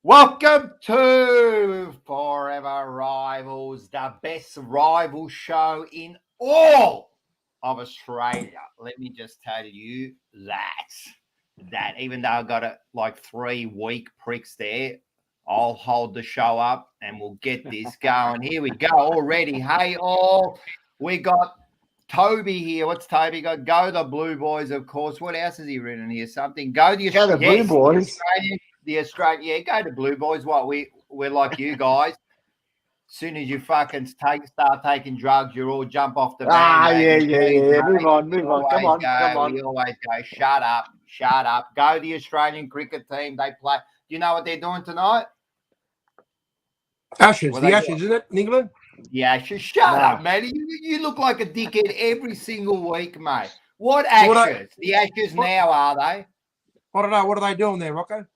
Welcome to Fourever Rivals, the best rival show in all of Australia. Let me just tell you that even though I got like 3 weak pricks there, I'll hold the show up and we'll get this going. Here we go already. Hey, all. We got Toby here. What's Toby got? Go the Blue Boys, of course. What else has he written here? Something. Go the Blue Boys. The Australian, yeah, go to Blue Boys. What we're like you guys. As soon as you fucking start taking drugs, you all jump off the bandwagon. Yeah. Move on. Come on. We always go. Shut up. Go the Australian cricket team. They play. Do you know what they're doing tonight? Ashes. The Ashes, isn't it, in England? The Ashes. Shut up, man. You look like a dickhead every single week, mate. What Ashes? The Ashes now, are they? I don't know. What are they doing there, Rocco?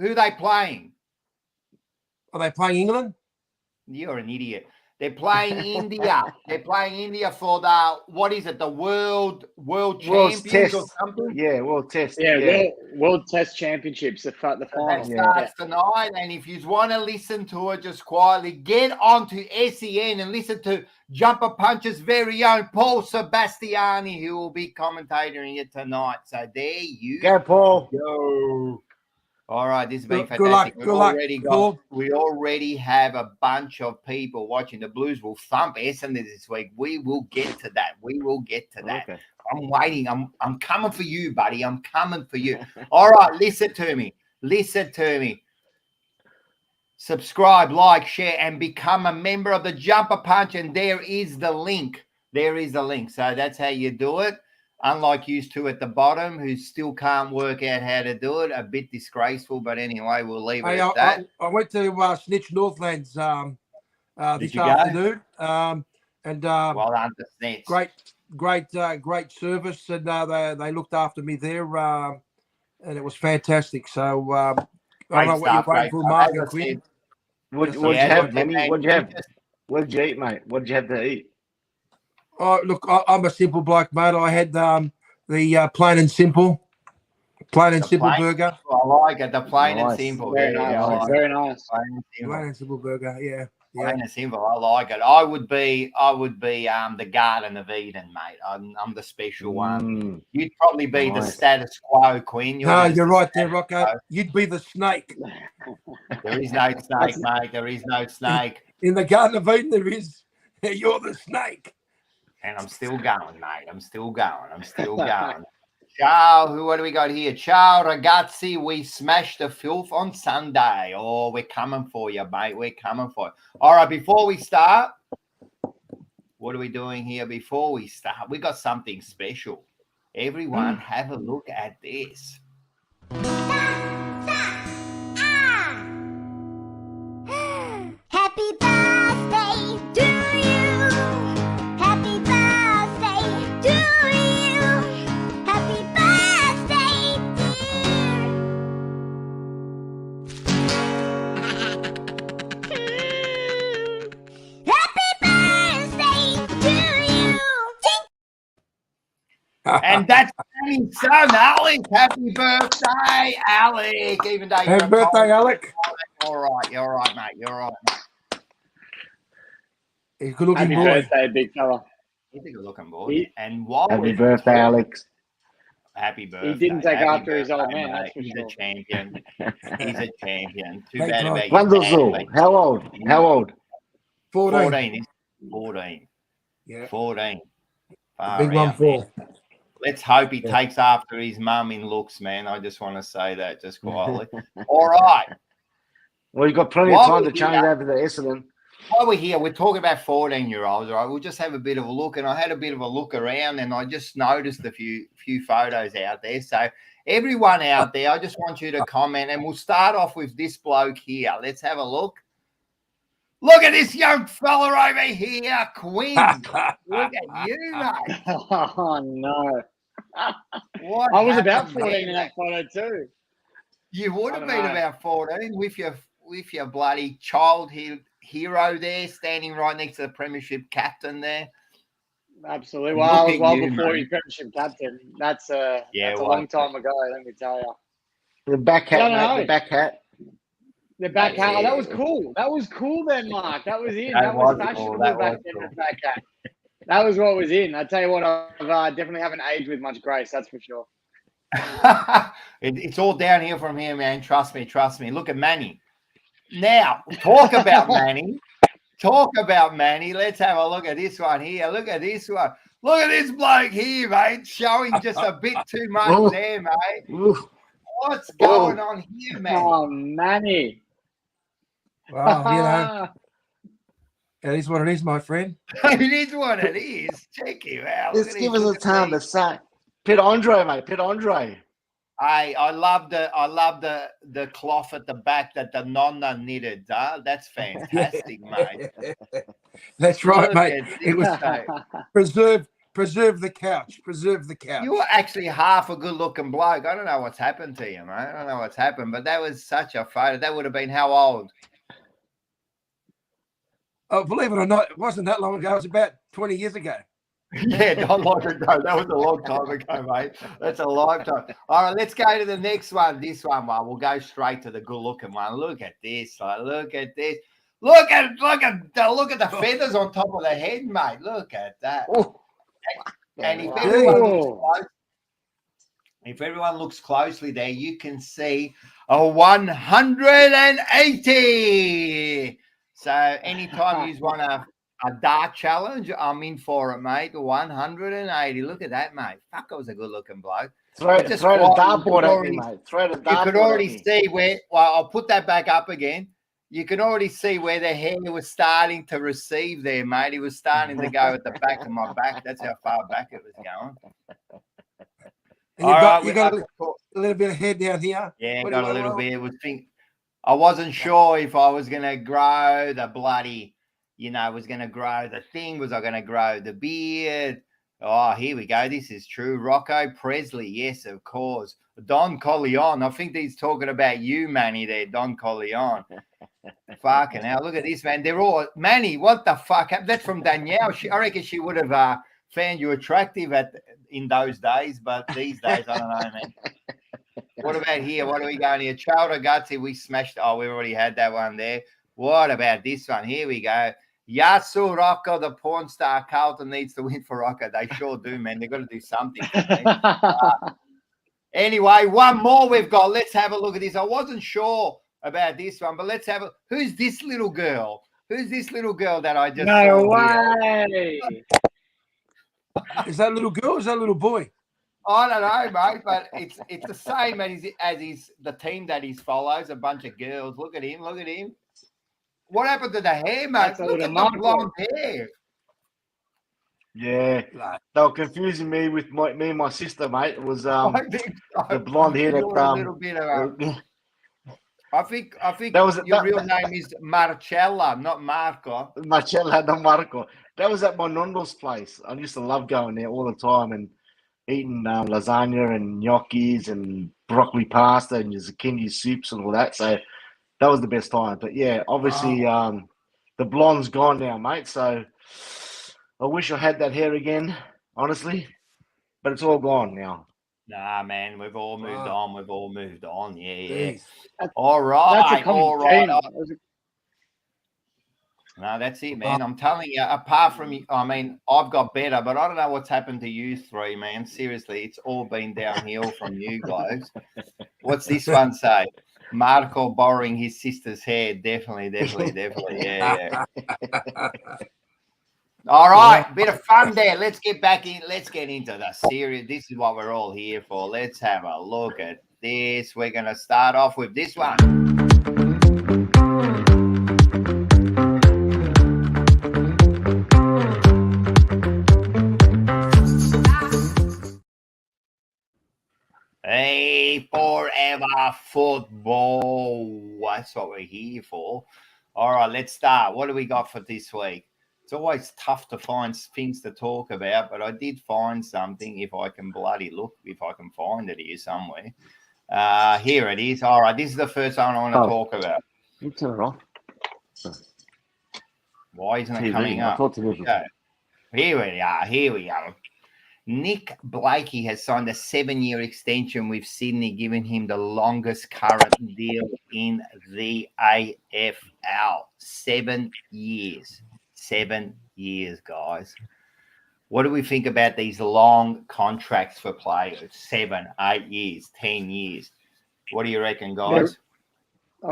Who are they playing? Are they playing England? You're an idiot. They're playing India. They're playing India for the, what is it, the World Champions Test. or something? Yeah, World Test. Yeah. World Test Championships, the final. That starts tonight, and if you want to listen to it just quietly, get onto SEN and listen to Jumper Punch's very own Paul Sebastiani, who will be commentating it tonight. So there you go. Paul. Go. All right, this has been Good luck. We already have a bunch of people watching. The Blues will thump Essendon this week. We will get to that. Okay. I'm waiting. I'm coming for you, buddy. I'm coming for you. All right, listen to me. Subscribe, like, share, and become a member of the Jumper Punch. And there is the link. So that's how you do it. Unlike used to at the bottom, who still can't work out how to do it. A bit disgraceful, but anyway, we'll leave it at that. I went to Snitch Northlands this afternoon. Well done to Snitch. Great service, and they looked after me there, and it was fantastic. So I don't know what you're waiting for, Mark and Quinn. What'd you have, Benny? What'd you have? What'd you eat, mate? What'd you have to eat? Oh, look, I'm a simple bloke, mate. I had the plain and simple burger. I like it. The plain and simple. Very nice. Plain and simple burger. Yeah. Plain and simple. I like it. I would be the Garden of Eden, mate. I'm the special one. You'd probably be the status quo, Quinn. You're right there, Rocco. You'd be the snake. There is no snake, mate. There is no snake. In the Garden of Eden, there is. You're the snake. And I'm still going, mate. I'm still going. Ciao. What do we got here? Ciao, ragazzi. We smashed the filth on Sunday. Oh, we're coming for you, mate. We're coming for you. All right, before we start, what are we doing here before we start? We got something special. Everyone, have a look at this. Happy birthday to you. Happy birthday to you. Happy birthday, dear. Happy birthday to you. And that's Danny's son, Alec. Happy birthday, Alec. Even though Happy birthday, Alec. You're all right, mate. He's a good-looking boy. Happy birthday, big fella. He's a good-looking boy. Happy birthday, Alex. Happy birthday. He didn't take after his old man. That's for He's sure. a champion. He's a champion. Too Thanks, bad about mate. your Wonderful. dad, How old? 14. 14. Yeah. 14. Far Big one out, for. man. Let's hope he takes after his mum in looks, man. I just want to say that just quietly. All right. Well, you've got plenty of time to change over to Essendon. While we're here, we're talking about 14-year-olds, right? We'll just have a bit of a look. And I had a bit of a look around and I just noticed a few photos out there. So everyone out there, I just want you to comment. And we'll start off with this bloke here. Let's have a look. Look at this young fella over here, Quinn. Look at you, mate. Oh, no. What I was about happened 14 there, in that photo too. You would have I been don't know. about 14 with your bloody child hero there, standing right next to the premiership captain there. Absolutely. Well, I was Look well at you, before mate. your premiership captain. That's a Yeah, that's a well, long time ago, let me tell you. The back hat, I don't mate. know. The back hat. The back hat. Oh, that was cool. That was cool then, Mark. That was in. That was fashionable back then. The back hat. That was what was in. I tell you what, I definitely haven't aged with much grace. That's for sure. It's all downhill from here, man. Trust me. Look at Manny. Now, talk about Manny. Let's have a look at this one here. Look at this one. Look at this bloke here, mate. Showing just a bit too much there, mate. What's going on here, man? Oh, Manny. Well, it is what it is, my friend. It is what it is. Check him out. Just give us a time to say. Pit Andre, mate. Pit Andre. I love the cloth at the back that the nonna knitted. That's fantastic, mate. That's right, mate. It was preserve the couch. You were actually half a good-looking bloke. I don't know what's happened to you, mate. I don't know what's happened, but that was such a photo. That would have been how old? Oh, believe it or not, it wasn't that long ago. It was about 20 years ago. Yeah, not long ago. That was a long time ago, mate. That's a lifetime. All right, let's go to the next one. This one, we'll go straight to the good-looking one. Look at this. Look at this. Look at the feathers on top of the head, mate. Look at that. And if everyone looks closely there, you can see a 180. So anytime you want a dart challenge, I'm in for it, mate. 180. Look at that, mate. Fuck, I was a good-looking bloke. Throw the dartboard at me, mate. You could already see where. Well, I'll put that back up again. You can already see where the hair was starting to receive there, mate. It was starting to go at the back of my back. That's how far back it was going. You got a little bit of hair down here. Yeah, got a little bit. I wasn't sure if I was going to grow the bloody, was going to grow the thing. Was I going to grow the beard? Oh, here we go. This is true. Rocco Presley. Yes, of course. Don Corleone. I think he's talking about you, Manny, there, Don Corleone. Fucking hell. Look at this, man. They're all, Manny, what the fuck? That's from Danielle. I reckon she would have found you attractive in those days, but these days, I don't know, man. What about here? What are we going here? Chowder Gutsy, we smashed. Oh, we already had that one there. What about this one? Here we go. Yasu Rocco, the porn star. Carlton needs to win for Rocco. They sure do, man. They've got to do something. Anyway, one more we've got. Let's have a look at this. I wasn't sure about this one, but let's have a. Who's this little girl? Who's this little girl that I just No saw way. Is that little girl or is that little boy? I don't know, mate, but it's the same as the team that he follows, a bunch of girls. Look at him. What happened to the hair, mate? Look at the blonde hair. Yeah, they were confusing me with me and my sister, mate. It was the blonde hair that a little bit of I think your real name is Marcella, not Marco. Marcella, not Marco. That was at my nonno's place. I used to love going there all the time and eating lasagna and gnocchis and broccoli pasta and zucchini soups and all that. So that was the best time. But yeah, obviously the blonde's gone now, mate. So I wish I had that hair again, honestly. But it's all gone now. Nah, man, we've all moved on. We've all moved on. Yeah. That's, all right. No, that's it, man. I'm telling you, apart from, I've got better, but I don't know what's happened to you three, man. Seriously, it's all been downhill from you guys. What's this one say? Marco borrowing his sister's hair. Definitely. Yeah. All right, bit of fun there. Let's get back in. Let's get into the series. This is what we're all here for. Let's have a look at this. We're going to start off with this one. Hey, Fourever football. That's what we're here for. All right, let's start. What do we got for this week? It's always tough to find things to talk about, but I did find something. If I can bloody look, if I can find it here somewhere. Here it is. All right, this is the first one I want to talk about. It's all right. Why isn't it coming up? Okay. Here we are. Nick Blakey has signed a 7-year extension with Sydney, giving him the longest current deal in the AFL. 7 years. 7 years, guys. What do we think about these long contracts for players? 7, 8 years, 10 years. What do you reckon, guys?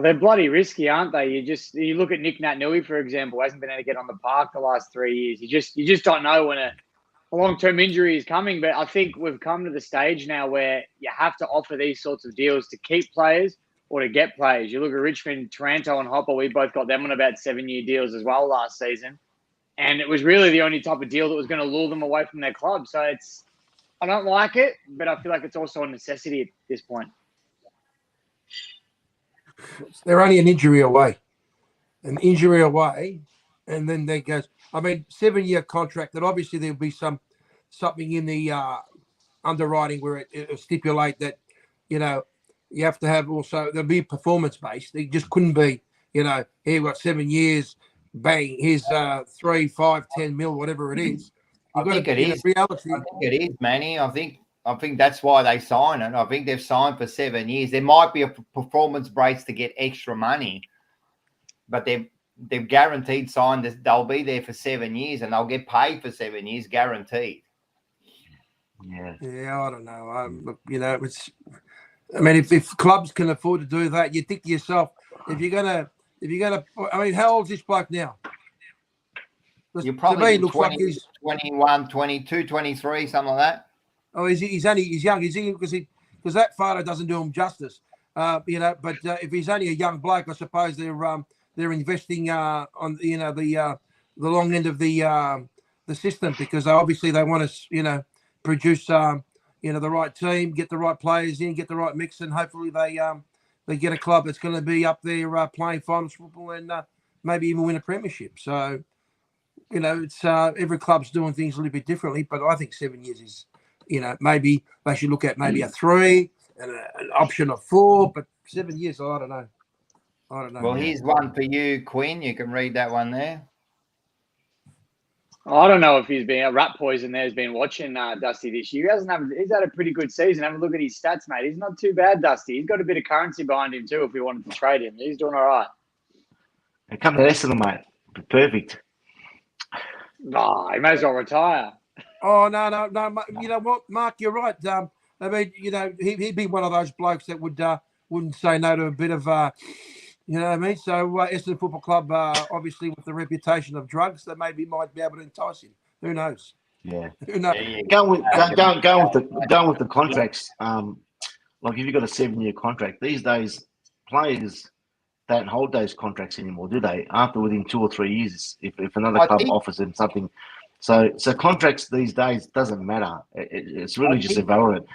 They're bloody risky, aren't they? You look at Nick Nat-Nui, for example, hasn't been able to get on the park the last 3 years. You just don't know when a long-term injury is coming. But I think we've come to the stage now where you have to offer these sorts of deals to keep players or to get players. You look at Richmond, Taranto, and Hopper. We both got them on about 7-year deals as well last season, and it was really the only type of deal that was going to lure them away from their club. So I don't like it, but I feel like it's also a necessity at this point. They're only an injury away, and then there goes. I mean, 7-year contract. That obviously there'll be something in the underwriting where it stipulate that you have to have also there'll be performance based. It just couldn't be here we've got 7 years, bang, here's 3, 5, 10 mil, whatever it is. I think it is reality. I think it is, Manny. I think that's why they sign it. I think they've signed for 7 years. There might be a performance brace to get extra money, but they've guaranteed signed this. They'll be there for 7 years and they'll get paid for 7 years, guaranteed. Yeah, I don't know. Look, it's. I mean, if clubs can afford to do that, you think to yourself, if you're gonna. I mean, how old is this bloke now? You probably looks 20, like he's 21, 22, 23, something like that. Oh, he's young. Is he? Because that photo doesn't do him justice. But if he's only a young bloke, I suppose they're investing on the long end of the system, because obviously they want to produce the right team, get the right players in, get the right mix, and hopefully they get a club that's going to be up there playing finals football and maybe even win a premiership. So it's every club's doing things a little bit differently, but I think 7 years is. Maybe they should look at maybe a 3 and an option of 4, but 7 years, I don't know. Well, here's one for you, Quinn. You can read that one there. I don't know if he's been a rat poison there. Has been watching Dusty this year. He's had a pretty good season. Have a look at his stats, mate. He's not too bad, Dusty. He's got a bit of currency behind him too. If we wanted to trade him, he's doing all right. Come to Essendon, mate. Perfect. Oh, he may as well retire. Oh no! You know what, Mark? You're right. I mean, he'd be one of those blokes that wouldn't say no to a bit of, you know what I mean. So Essendon Football Club, obviously with the reputation of drugs, they maybe might be able to entice him. Who knows? Yeah. Who knows? Going with the contracts. Like if you've got a 7-year contract, these days players don't hold those contracts anymore, do they? After within 2 or 3 years, if another club offers them something. So contracts these days doesn't matter. It's really just irrelevant.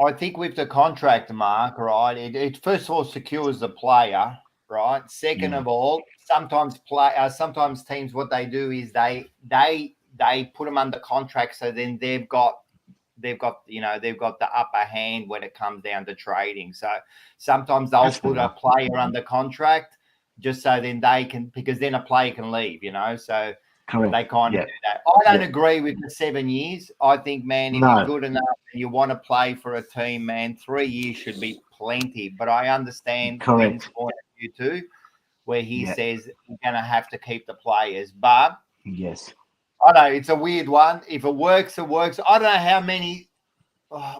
I think with the contract, Mark, right, it first of all secures the player, right? Second of all, sometimes teams, what they do is they put them under contract, so then they've got the upper hand when it comes down to trading. So sometimes they'll put a player under contract just so then they can, because then a player can leave, so. Correct. They kind of do that. I don't agree with the 7 years. I think, man, if you're good enough and you want to play for a team, man, 3 years should be plenty. But I understand Quinn's point of view too, where he says we're going to have to keep the players. But I know it's a weird one. If it works, it works. I don't know how many.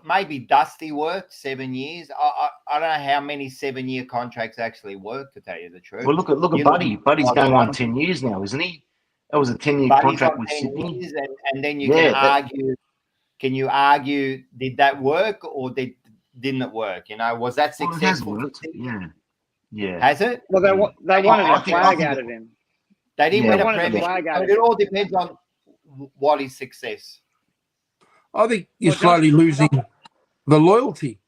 Maybe Dusty worked 7 years. I don't know how many 7-year contracts actually work, to tell you the truth. Well, look at Buddy. Buddy's going on 10 years now, isn't he? That was a 10-year contract with Sydney. And then you can argue. Can you argue, did that work or didn't it work? Was that successful? Yeah. Has it? Well, they wanted a flag out of him. They didn't win a premiership. It all depends on what is success. I think you're slowly losing the loyalty.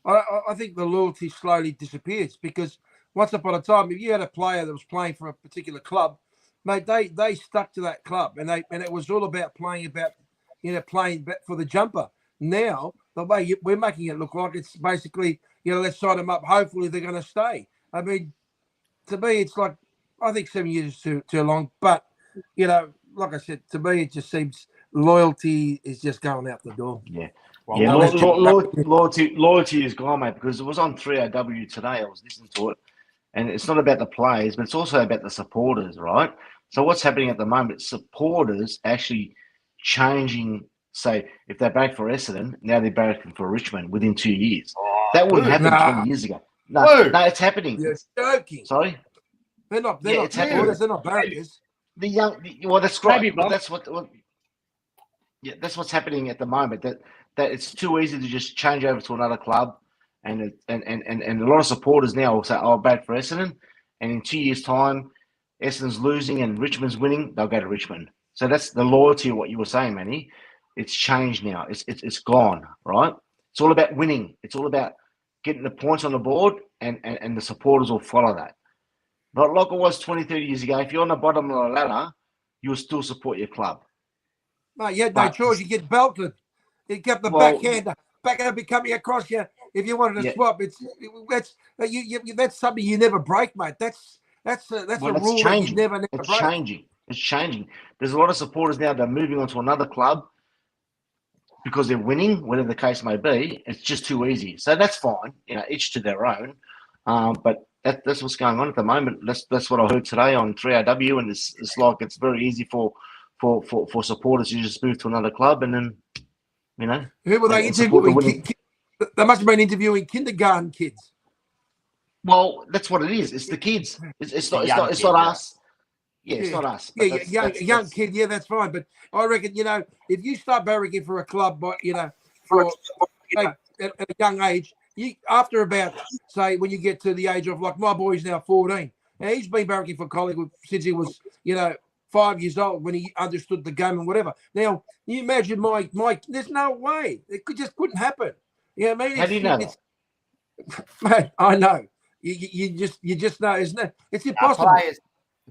I think the loyalty slowly disappears, because once upon a time, if you had a player that was playing for a particular club, mate, they stuck to that club, and it was all about playing for the jumper. Now the way we're making it look like it's basically let's sign them up. Hopefully they're going to stay. I mean, to me, it's like I think 7 years is too long. But like I said, to me it just seems loyalty is just going out the door. Yeah. Well, Yeah, well, loyalty is gone, mate, because it was on 3AW today. I was listening to it, and it's not about the players, but it's also about the supporters, right? So what's happening at the moment, supporters actually changing, say, if they barrack for Essendon, now they're barracking for Richmond within 2 years. That wouldn't happen Nah. 20 years ago. No, Who? no, it's happening. You're joking. Sorry? They're not it's happening. supporters, they're not barrackers. Well, that's right. Maybe, But Bob. that's what's happening at the moment. That it's too easy to just change over to another club, and a lot of supporters now will say, "Oh, back for Essendon," and in 2 years' time, Essendon's losing and Richmond's winning, they'll go to Richmond. So that's the loyalty of what you were saying, Manny. It's changed now. It's gone, right? It's all about winning. It's all about getting the points on the board, and the supporters will follow that. But like it was 20, 30 years ago, if you're on the bottom of the ladder, you'll still support your club. Mate, you had no But- choice. You get belted. You get the Well- backhander be coming across you. If you wanted to Yeah. swap, that's something you never break, mate. That's a Well, rule it's that you changing. never It's break. changing. It's changing. There's a lot of supporters now that are moving on to another club because they're winning, whatever the case may be. It's just too easy. So that's fine. Each to their own. But that's what's going on at the moment. That's what I heard today on 3AW, and it's like it's very easy for supporters to just move to another club, and then Who were they and support the interviewing? winning. They must have been interviewing kindergarten kids. Well, that's what it is. It's the kids. It's not us. Yeah, it's not us. But Yeah, young kid. Yeah, that's fine. But I reckon, if you start barracking for a club, but at a young age, after about, say, when you get to the age of, like, my boy's now 14. Now, he's been barracking for Collingwood since he was, 5 years old, when he understood the game and whatever. Now, you imagine Mike, there's no way. It just couldn't happen. I mean? How do you know that? Mate, I know. You just know, isn't it? It's impossible. Players,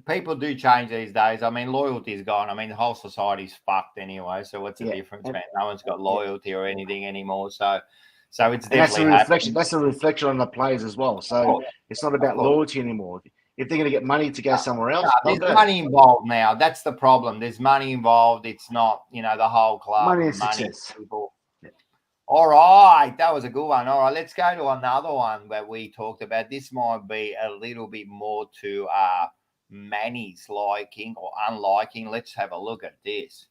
people do change these days. I mean, loyalty's gone. I mean, the whole society's fucked anyway. So what's the difference, man? No one's got loyalty or anything anymore. So it's And definitely that's a reflection on the players as well. So it's not about loyalty anymore. If they're going to get money to go somewhere else, there's money involved now. That's the problem. There's money involved. It's not, the whole club. Money and success. People. All right, that was a good one. All right, let's go to another one that we talked about. This might be a little bit more to Manny's liking or unliking. Let's have a look at this.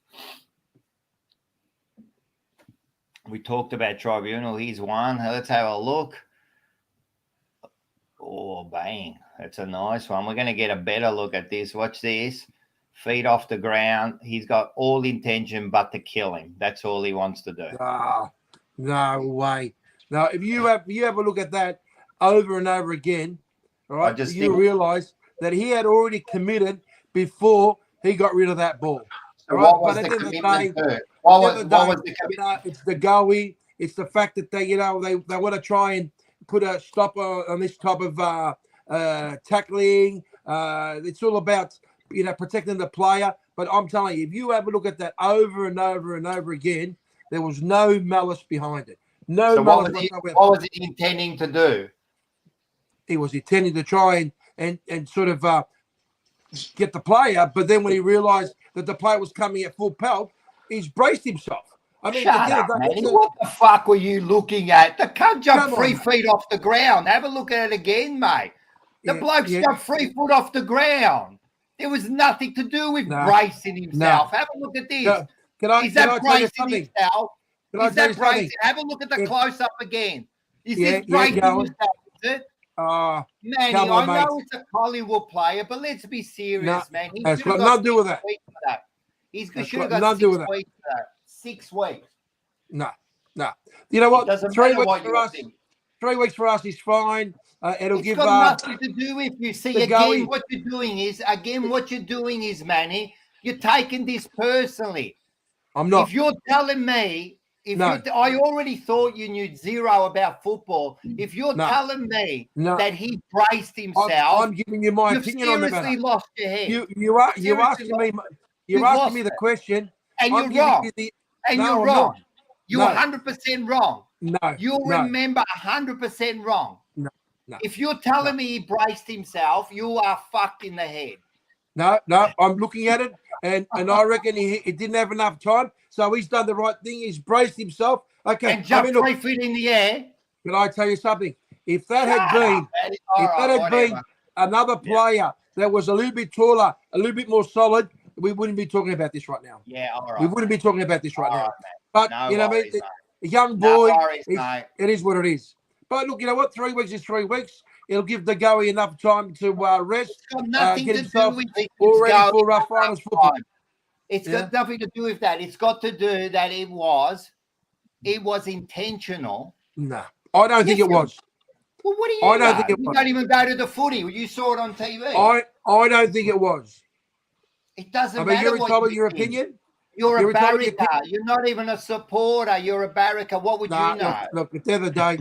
We talked about Tribunal. Here's one. Let's have a look. Oh, bang. That's a nice one. We're going to get a better look at this. Watch this. Feet off the ground. He's got all intention but to kill him. That's all he wants to do. No way. Now, if you have a look at that over and over again, all right, you realize that he had already committed before he got rid of that ball. All right? What was But the at the end of the commitment day, to? What was the commitment? it's the goey. It's the fact that they want to try and put a stop on this type of tackling. It's all about protecting the player. But I'm telling you, if you have a look at that over and over and over again, there was no malice behind it. So what was he intending to do? He was intending to try and sort of get the player, but then when he realised that the player was coming at full pelt, he's braced himself. I mean, Shut up, man. What the fuck were you looking at? The cunt jumped 3 feet off the ground. Have a look at it again, mate. The bloke's jumped 3 foot off the ground. There was nothing to do with bracing himself. Have a look at this. Is that bracing himself? Is that bracing? Have a look at the close-up again. Is this bracing himself? Is it? Manny, I know it's a Hollywood player, but let's be serious, man. It's got nothing to do with that. He should have got 6 weeks for that. 6 weeks. No. You know what? It doesn't 3 matter weeks what for you us. think. 3 weeks for us is fine. It'll give got nothing to do with you. See, going. what you're doing is, Manny, you're taking this personally. I'm not. If you're telling me, I already thought you knew zero about football. If you're telling me that he braced himself, I'm giving you my opinion on the matter. You've seriously lost your head. You're asking me the question, and you're wrong. You're wrong. You're 100% wrong. No, you'll remember 100% wrong. No. If you're telling me he braced himself, you are fucked in the head. No, I'm looking at it. and I reckon he didn't have enough time. So he's done the right thing. He's braced himself. Okay, And jump 3 feet in the air. can I tell you something? If that Shut had been, up, man. All if right, that had whatever. been another player that was a little bit taller, a little bit more solid, we wouldn't be talking about this right now. Yeah, all right. We wouldn't be talking about this right All now. right, But No you know, worries, mate, mate. a young No boy, worries, mate. it is what it is. But look, you know what? 3 weeks is 3 weeks. It'll give the goey enough time to rest, It's got nothing get to do himself with it. all ready Going for up finals time. football. It's Yeah. got nothing to do with that. It's got to do that it was intentional. No, I don't think Yes, it was. Well, what do you I don't know? think it You was. don't even go to the footy. You saw it on TV. I don't think it was. It doesn't I mean, matter you're what entitled to you your think. opinion. You're You're a entitled to your barracker. You're not even a supporter. You're a barracker. What would Nah, you know? look, at the other day,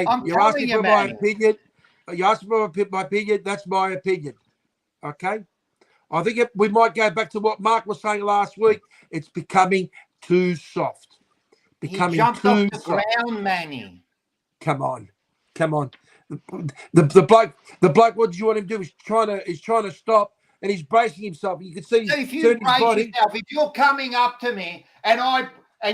I'm you're telling asking you, for my man. opinion. You asked for my opinion. That's my opinion. Okay. I think we might go back to what Mark was saying last week. It's becoming too soft. He Becoming jumped too off the soft. ground, Manny. Come on. The bloke. What do you want him to do? He's trying to stop, and he's bracing himself. You can see So he's if you turned his brace body. yourself, if you're coming up to me and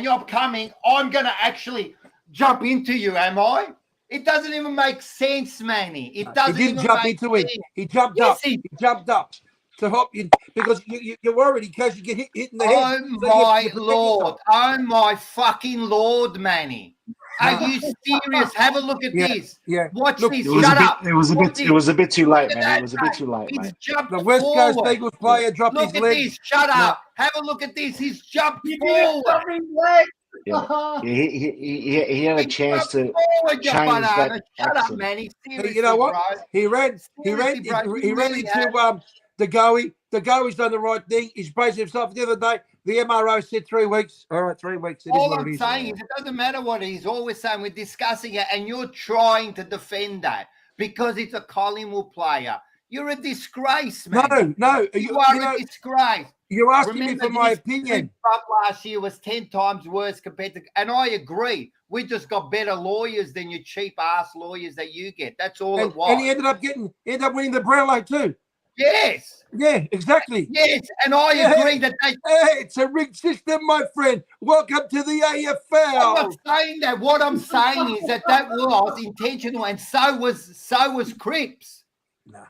you're coming, I'm gonna actually jump into you, am I? It doesn't even make sense, Manny. It doesn't He didn't even jump make into him. sense. He jumped Yes, up. He jumped up to help you because you're worried in case you get hit in the head. Oh So my you protect Lord. yourself. Oh my fucking Lord, Manny. Are you serious? Have a look at this. Yeah. Watch Look, this. It was Shut a bit. up. It was a Watch bit. It was a bit too late, Look at man. It that, was a bit mate. too late, He's mate. jumped The West Coast forward. Eagles player dropped Look his at leg. this. Shut No. up. Have a look at this. He's jumped You didn't forward. stop his leg. Yeah, he had a chance to Forward, you change banana. that Shut up, accent. Manny. Seriously, You know what? bro. He ran Seriously, bro, you he ran really into the goey. The goey's done the right thing. He's braced himself. The other day, the MRO said 3 weeks. All right, 3 weeks. It is All what I'm it is. saying is it doesn't matter what he's always saying. We're discussing it, and you're trying to defend that because it's a Collingwood player. You're a disgrace, man. No. You are a disgrace. You're asking Remember, me for my his opinion. club last year was 10 times worse compared to, and I agree. We just got better lawyers than your cheap ass lawyers that you get. That's all it was. And he ended up winning the Brownlow too. Yes. Yeah, exactly. Yes, and I agree that they. Hey, it's a rigged system, my friend. Welcome to the AFL. I'm not saying that. What I'm saying is that was intentional, and so was Cripps. No.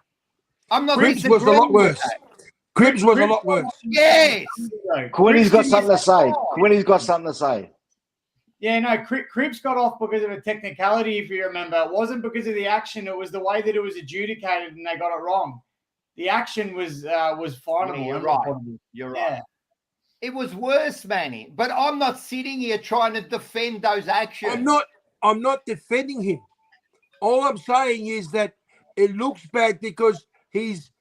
I'm not. Cripps was a lot worse. Cripps was a lot worse. Yes. Quinny's got something to say. Quinny's got something to say. Yeah, no, Cripps got off because of a technicality, if you remember. It wasn't because of the action. It was the way that it was adjudicated and they got it wrong. The action was finable. You're right. You're right. Yeah. It was worse, Manny. But I'm not sitting here trying to defend those actions. I'm not defending him. All I'm saying is that it looks bad because he's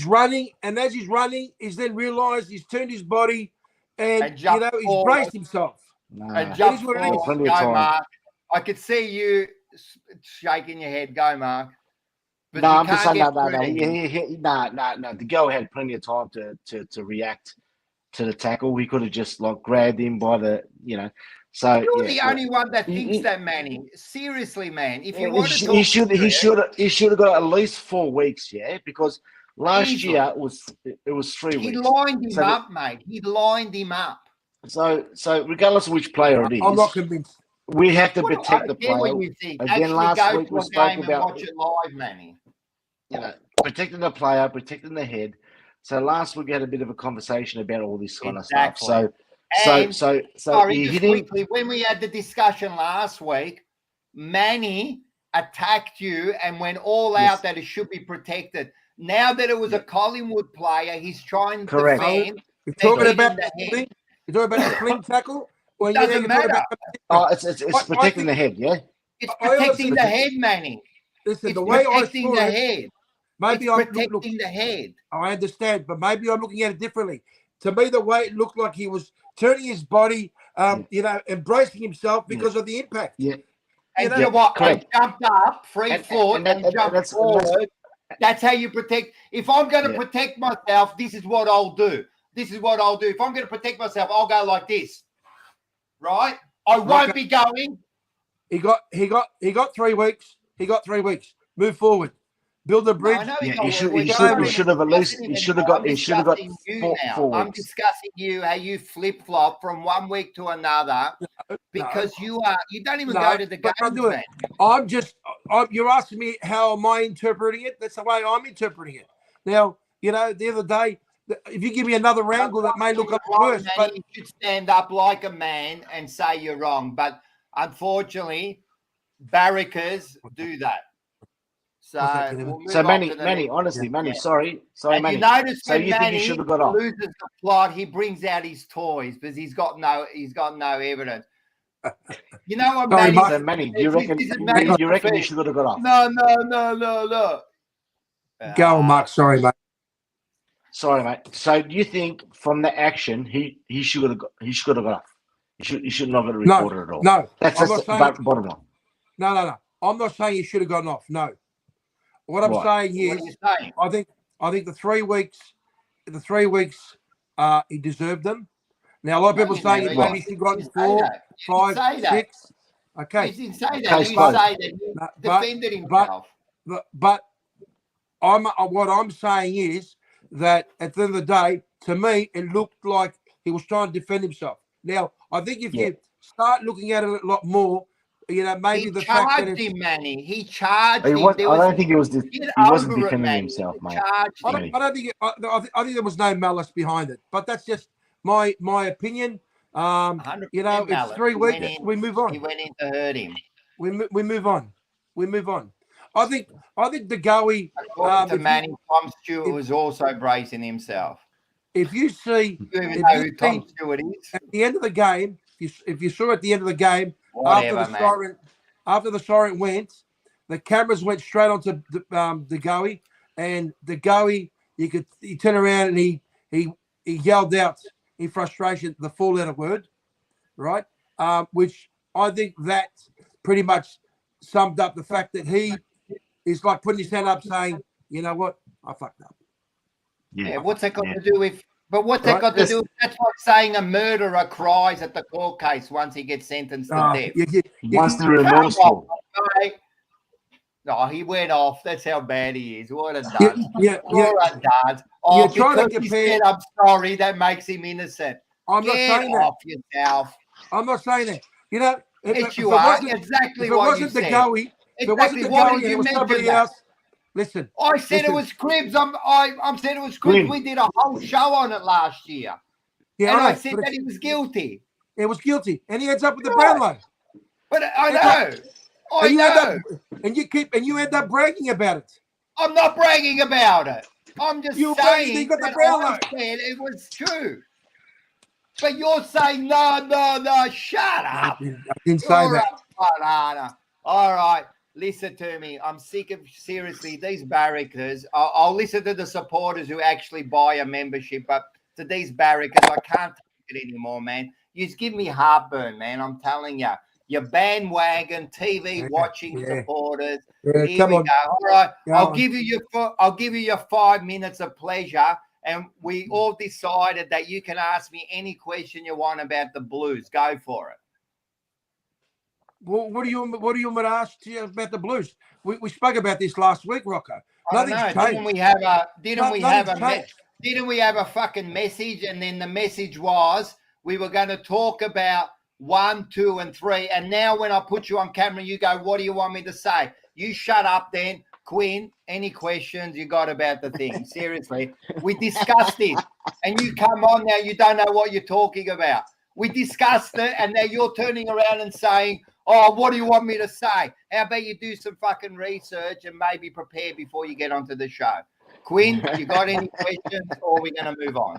running, and as he's running, he's then realised he's turned his body and jumped he's forward. braced himself. And jump what it is. forward. Plenty of Go, time. Mark. I could see you shaking your head. Go, Mark. But No, you I'm just can't saying, get no. The go had plenty of time to react to the tackle. We could have just grabbed him by the, So You're the only one that thinks that, Manny. Seriously, man. If you want to he talk, should have got at least 4 weeks, yeah, because last Easily. year it was 3 he weeks. lined him up, mate. He lined him up. So regardless of which player it is, I'm not convinced. we have to What do protect I the care player. what you think? Again, Actually last go week to we a spoke game and about watch it live, Manny. protecting the player, protecting the head. So last week we had a bit of a conversation about all this kind of stuff. Exactly. So Sorry, he just hit him. quickly, when we had the discussion last week, Manny attacked you and went all Yes. out that it should be protected. Now that it was a Collingwood player, he's trying to Correct. defend. You're talking They about get in the head. you're talking about the clean tackle? Or Doesn't you're talking matter. about It's I protecting think- the head, yeah. It's I also protecting the think- head, Manny. listen, It's the way I protecting saw the it, head. maybe It's I'm protecting the head. I understand, but maybe I'm looking at it differently. To me, the way it looked like he was turning his body, embracing himself because of the impact. Yeah. And know, you know what? I correct. jumped up, free And- foot, and and, that- jumped that's- forward. That's how you protect. If I'm going to Yeah. protect myself, this is what I'll do. This is what I'll do. If I'm going to protect myself, I'll go like this. Right? I won't be going. He got 3 weeks. He got 3 weeks. Move forward. build a No, bridge. I know Yeah, got- he should. we're He not should. even He should have at least. discussing He it should have anymore. got. He should have got I'm discussing you 4 now. I'm weeks. discussing you how you flip flop from one week to another because you don't even go to the but I games, do it. man. You're asking me how am I interpreting it? That's the way I'm interpreting it. Now, the other day, if you give me another angle that may look a You're lot wrong, worse, man. but You should stand up like a man and say you're wrong. But unfortunately, barrackers do that. So What's that, Kevin? we'll move So on Manny, to the Manny, next. honestly, Manny, Yeah. sorry, And Manny. you notice So when you think Manny you should have got off? loses the plot, he brings out his toys because he's got no evidence. You know what, Sorry, Manny? Mark. So Manny, do you reckon? This is Do Manny's you reckon you defense. should have got off? No. Go on, Mark. Sorry, mate. Sorry, mate. So do you think from the action he should have got off? He shouldn't have got reported at all. No, That's I'm just not the saying. bottom line. No. I'm not saying he should have gotten off. No. What I'm Right. saying What are is, you saying? I think the 3 weeks, he deserved them. Now a lot of people saying You maybe he should have gotten 4, 5, say that. 6. You Okay, didn't say that. Case You closed. say that he No, defended himself. but what I'm saying is that at the end of the day, to me, it looked like he was trying to defend himself. Now, I think if you start looking at it a lot more, maybe He the fact that charged it's, him, Manny. He charged I him. don't think he was. Get He wasn't over it, defending Manny. himself, He mate. charged I him. don't think I think there was no malice behind it, but that's just my opinion. 100% It's malice. 3 He weeks. went in- We move on. He went in to hurt him. We move on. We move on. I think the Goey. According to if you- Manny, Tom Stewart if- was also bracing himself. If you see You even If know you who Tom see- Stewart is? at the end of the game, if you saw at the end of the game Whatever, after the siren went, the cameras went straight onto the Goey, and the Goey he turned around and he yelled out in frustration the 4-letter word, right? Which I think that pretty much summed up the fact that he is like putting his hand up saying, you know what, I fucked up. Yeah, what's that got to do with? But what's that Right, got to do with? That's like saying a murderer cries at the court case once he gets sentenced to death. He wants to be remorseful. Mate. No, he went off. That's how bad he is. What a dud. yeah. What a dud. Oh, You're trying to because he compare- said I'm sorry, that makes him innocent. I'm not Get saying that. off yourself. I'm not saying that. If Yes, it you are. wasn't- Exactly if it what you wasn't the said. Goey, if it wasn't Exactly. the Why Goey did and it you was mention somebody that? else, listen. I said Listen. it was Cribs. I said it was Cribs. Quinn. We did a whole show on it last year. Yeah, And I I know, said but that he was guilty. it was guilty, and he ends up with the Right. Brownlow. But I And know. I And you end know. up, and you end up bragging about it. I'm not bragging about it. I'm just You bragged saying you got the that Brownlow. I said it was true. But you're saying no. Shut up. I didn't say You're that. a banana. All right. Listen to me. I'm sick of seriously these barrackers. I'll listen to the supporters who actually buy a membership, but to these barrackers, I can't take it anymore, man. You just give me heartburn, man. I'm telling you. Your bandwagon TV watching supporters. Yeah, Here come we on. go. All right. Go I'll on. give you your 5 minutes of pleasure. And we all decided that you can ask me any question you want about the Blues. Go for it. Well, what do you want me to ask you about the Blues? We spoke about this last week, Rocco. I don't Nothing's know. changed. Didn't we have a fucking message? And then the message was we were going to talk about 1, 2, and 3. And now when I put you on camera, you go, what do you want me to say? You shut up then. Quinn, any questions you got about the thing? Seriously, we discussed it. And you come on now, you don't know what you're talking about. We discussed it, and now you're turning around and saying, oh, what do you want me to say? How about you do some fucking research and maybe prepare before you get onto the show? Quinn, you got any questions, or are we going to move on?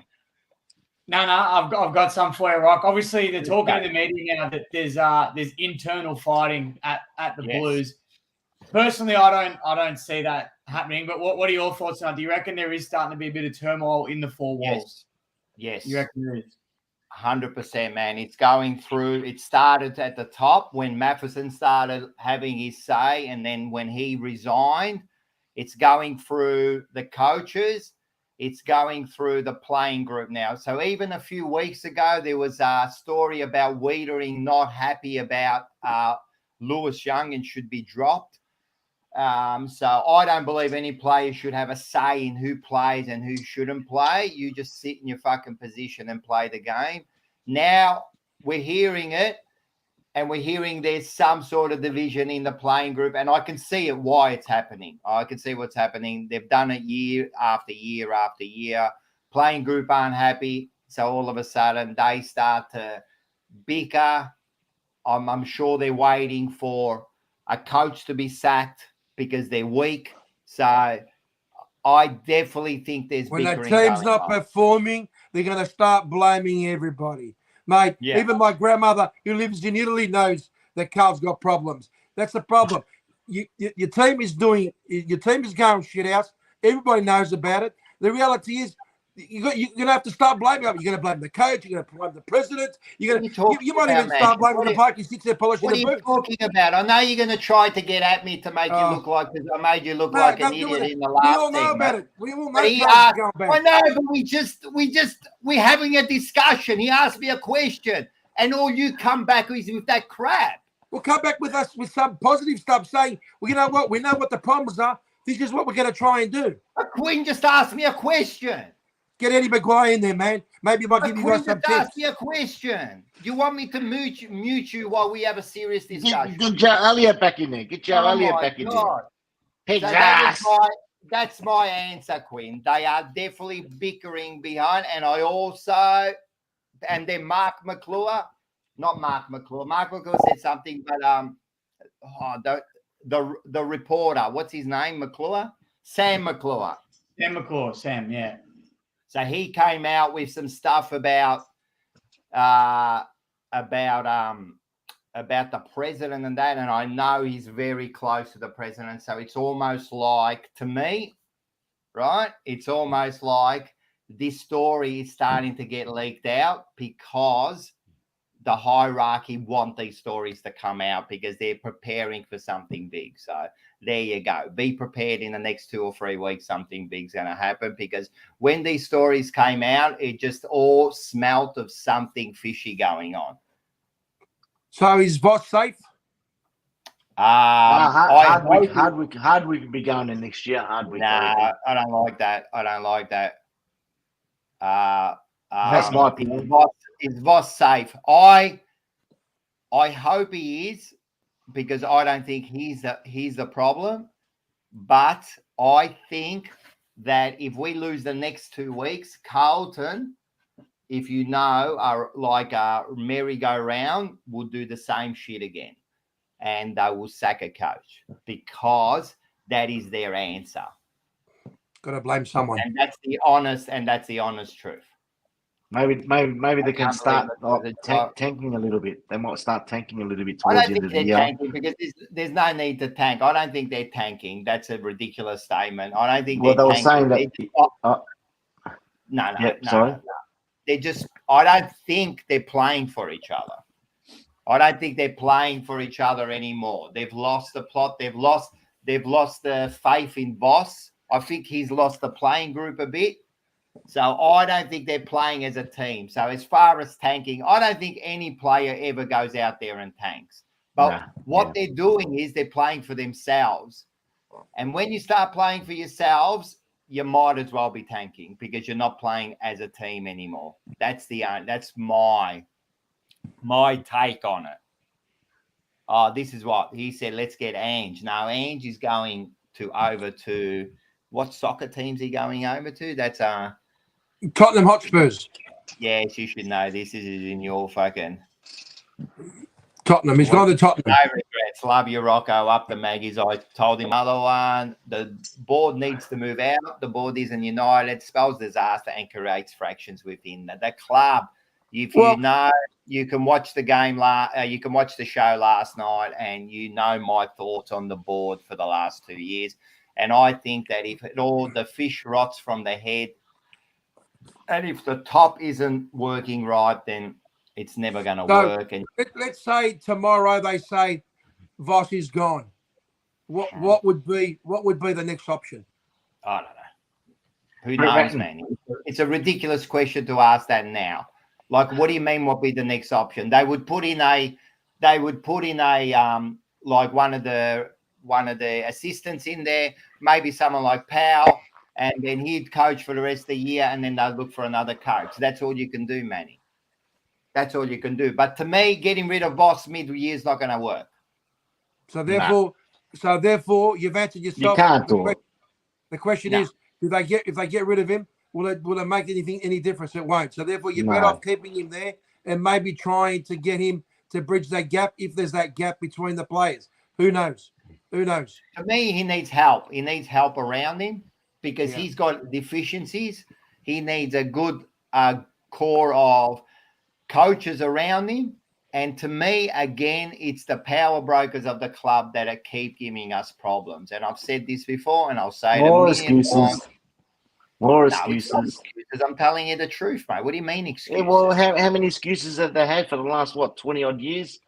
No, I've got some for you, Rock. Obviously, they're talking in the media now that there's internal fighting at the Blues. Personally, I don't see that happening. But what are your thoughts on it? Do you reckon there is starting to be a bit of turmoil in the four walls? Yes. You reckon there is? 100%, man. It's going through. It started at the top when Matheson started having his say, and then when he resigned, it's going through the coaches. It's going through the playing group now. So even a few weeks ago, there was a story about Wiedering not happy about Lewis Young and should be dropped. So I don't believe any player should have a say in who plays and who shouldn't play. You just sit in your fucking position and play the game. Now we're hearing it, and we're hearing there's some sort of division in the playing group, and I can see it why it's happening. I can see what's happening. They've done it year after year after year. Playing group aren't happy, so all of a sudden they start to bicker. I'm sure they're waiting for a coach to be sacked because they're weak. So I definitely think there's When the bickering team's going not on. performing, they're going to start blaming everybody. Mate, Yeah. even my grandmother who lives in Italy knows that Carl's got problems. That's the problem. Your team is going shit house. Everybody knows about it. The reality is you're going to have to start blaming them. You're going to blame the coach. You're going to blame the president. You might even start blaming the bloke who sits there polishing What the are you boots. talking about? I know you're going to try to get at me to make you look like, because I made you look like an don't do idiot it. in the We last all know segment. about it. We all know But he Carl's asked, going I bad. know, but we're having a discussion. He asked me a question, and all you come back is with that crap. Well, come back with us with some positive stuff, saying, well, you know what? We know what the problems are. This is what we're going to try and do. But Quinn just asked me a question. Get Eddie Maguire in there, man. Maybe he might But give you Quinn guys some just asked tips. me a question. Do you want me to mute you while we have a serious discussion? Get Joe Elliott back in there. Get Joe Oh Elliott my back in there. God. Pig's So ass. that's my answer, Quinn. They are definitely bickering behind. And I also, and then Mark McClure said something, but the reporter, what's his name? McClure? Sam McClure. Sam McClure, Sam, yeah. So he came out with some stuff about the president and that, and I know he's very close to the president. So it's almost like, to me, right? It's almost like this story is starting to get leaked out because the hierarchy want these stories to come out because they're preparing for something big. So there you go. Be prepared in the next 2 or 3 weeks. Something big's going to happen, because when these stories came out, it just all smelt of something fishy going on. So is Voss safe? Hardwick be going in next year. Hardwick. Nah, I don't like that. That's my opinion. Is Voss safe? I hope he is, because I don't think he's the problem. But I think that if we lose the next 2 weeks, Carlton, if you know, are like a merry-go-round, will do the same shit again, and they will sack a coach, because that is their answer. Got to blame someone. And that's the honest truth. Maybe they can start believe tanking a little bit. They might start tanking a little bit I towards don't the end think of the they're year. tanking, because there's no need to tank. I don't think they're tanking. That's a ridiculous statement. I don't think Well, they they're were tanking. saying that. No. They're just. I don't think they're playing for each other. I don't think they're playing for each other anymore. They've lost the plot. They've lost the faith in Voss. I think he's lost the playing group a bit. So I don't think they're playing as a team. So as far as tanking, I don't think any player ever goes out there and tanks. But they're doing is they're playing for themselves. And when you start playing for yourselves, you might as well be tanking, because you're not playing as a team anymore. That's my take on it. Oh, this is what he said. Let's get Ange. No, Ange is going over to what soccer team's he going over to? That's Tottenham Hotspurs. Yes, you should know this. This is in your fucking Tottenham. He's gone to Tottenham. No regrets. Love you, Rocco. Up the Maggies. I told him other one. The board needs to move out. The board isn't united. Spells disaster and creates fractions within the club. If you know, you can watch the game. You can watch the show last night, and you know my thoughts on the board for the last 2 years. And I think that if the fish rots from the head, and if the top isn't working right, then it's never going to work. And let's say tomorrow they say Voss is gone. What would be the next option? I don't know. Who knows, man? It's a ridiculous question to ask that now. Like, what do you mean? What would be the next option? They would put in a like one of the one of the assistants in there, maybe someone like Powell, and then he'd coach for the rest of the year, and then they'll look for another coach. That's all you can do, Manny. That's all you can do. But to me, getting rid of Boss mid-year is not going to work. So therefore, you've answered yourself. You can't do it. The question is, if they get rid of him, will it make any difference? It won't. So therefore, you're better off keeping him there and maybe trying to get him to bridge that gap if there's that gap between the players. Who knows? Who knows? To me, he needs help. He needs help around him because he's got deficiencies. He needs a good core of coaches around him. And to me, again, it's the power brokers of the club that keep giving us problems. And I've said this before, and I'll say it a million times. More No, excuses. I'm telling you the truth, mate. What do you mean excuses? Yeah, well, how many excuses have they had for the last 20-odd years?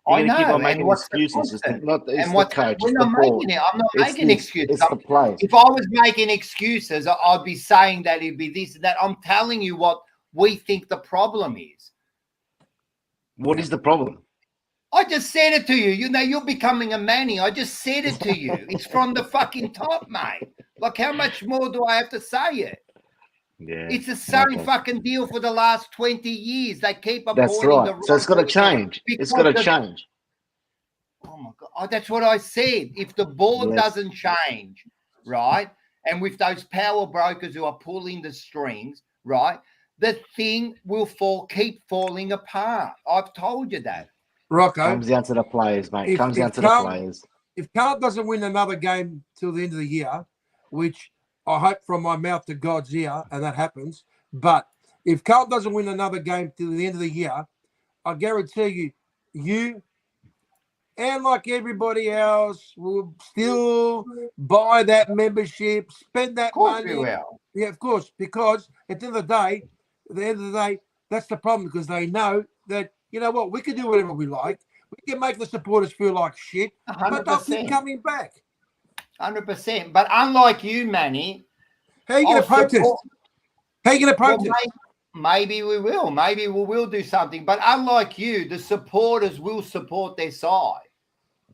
I know. Keep on making and what's excuses. It's not the coach. We're It's not the board. making it. I'm not making excuses. It's the players. If I was making excuses, I'd be saying that it'd be this and that. I'm telling you what we think the problem is. What is the problem? I just said it to you. You know, you're becoming a Manny. I just said it to you. It's from the fucking top, mate. Like, how much more do I have to say it? Yeah, It's the same fucking deal for the last 20 years. They keep appointing That's right. the So it's got to change. It's got to change. Oh my God. Oh, that's what I said. If the board doesn't change, right, and with those power brokers who are pulling the strings, right, the thing will keep falling apart. I've told you that. Rocco. Comes down to the players, mate. Comes down to the players. If Carlton doesn't win another game till the end of the year, which I hope from my mouth to God's ear, and that happens, but if Carlton doesn't win another game till the end of the year, I guarantee you and like everybody else will still buy that membership, spend that money. Yeah, of course, because at the end of the day, that's the problem, because they know that, you know what, we can do whatever we like. We can make the supporters feel like shit, 100%. but they'll keep coming back. 100%. But unlike you, Manny, how are you going to protest? How are you going to protest? Well, maybe we will. Maybe we will do something. But unlike you, the supporters will support their side.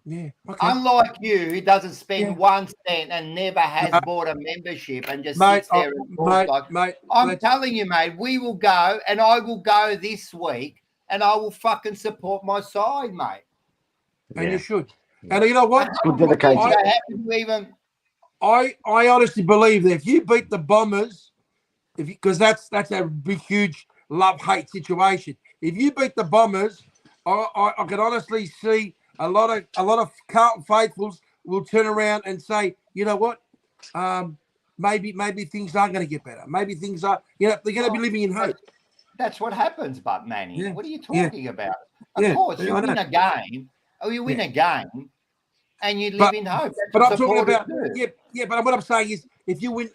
Yeah. Okay. Unlike you, who doesn't spend 1 cent and never has bought a membership and just sits there and talks I'm telling you, mate, we will go, and I will go this week, and I will fucking support my side, mate. And you should. And you know what? Good dedication. I honestly believe that if you beat the Bombers, because that's a big, huge love-hate situation. If you beat the Bombers, I can honestly see a lot of Carlton faithfuls will turn around and say, you know what, maybe things are going to get better. Maybe things are, they're going to be living in hope. That's what happens, but Manny, what are you talking about? Of course, you win a game. Oh, you win a game, and you live in hope. But I'm talking about But what I'm saying is, if you win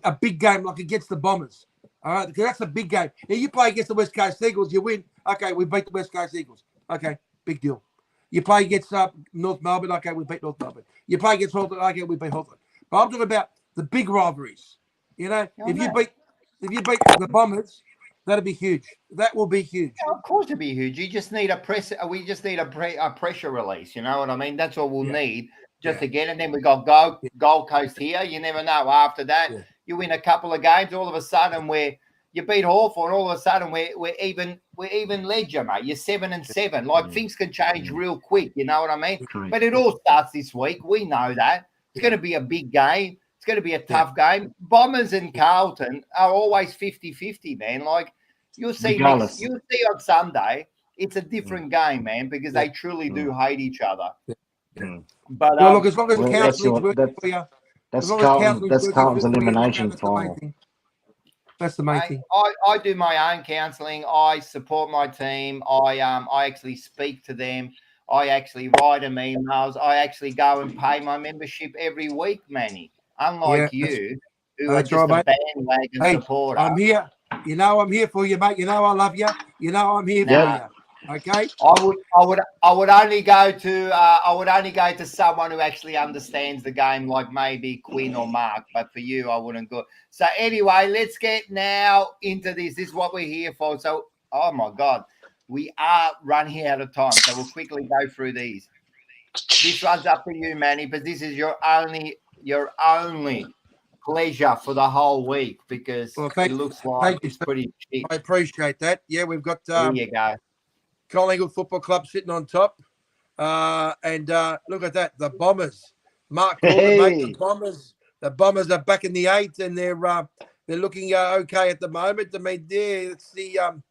a big game like against the Bombers, all right, because that's a big game. Now you play against the West Coast Eagles, you win. Okay, we beat the West Coast Eagles. Okay, big deal. You play against North Melbourne. Okay, we beat North Melbourne. You play against Hawthorn. Okay, we beat Hawthorn. But I'm talking about the big rivalries. If you beat the Bombers, that'll be huge. That will be huge. Yeah, of course, it'll be huge. You just need we just need a pressure release. You know what I mean? That's all we'll need just to get. And then we got Gold Coast here. You never know. After that, you win a couple of games. All of a sudden, you beat Hawthorn. All of a sudden, we're even ledger, mate. You're 7-7. Like things can change real quick. You know what I mean? But it all starts this week. We know that it's going to be a big game. It's going to be a tough game. Bombers and Carlton are always 50-50, man. Like you'll see on Sunday, it's a different game, man, because they truly do hate each other. But look, as long as counseling's working for you, that's Carlton's elimination final. That's the main thing. I do my own counselling. I support my team. I actually speak to them. I actually write them emails. I actually go and pay my membership every week, Manny. Unlike you, who are just a bandwagon supporter. I'm here. I'm here for you, mate. I love you. I'm here for you. Okay. I would only go to someone who actually understands the game, like maybe Quinn or Mark. But for you, I wouldn't go. So anyway, let's get now into this. This is what we're here for. So, oh my God, we are running out of time. So we'll quickly go through these. This one's up to you, Manny, but this is your only pleasure for the whole week because it looks like it's pretty cheap. I appreciate that. Yeah, we've got There you go. Collingwood Football Club sitting on top. And look at that, the Bombers. Mark called it, mate, the Bombers are back in the 8 and they're looking okay at the moment. I mean, it's the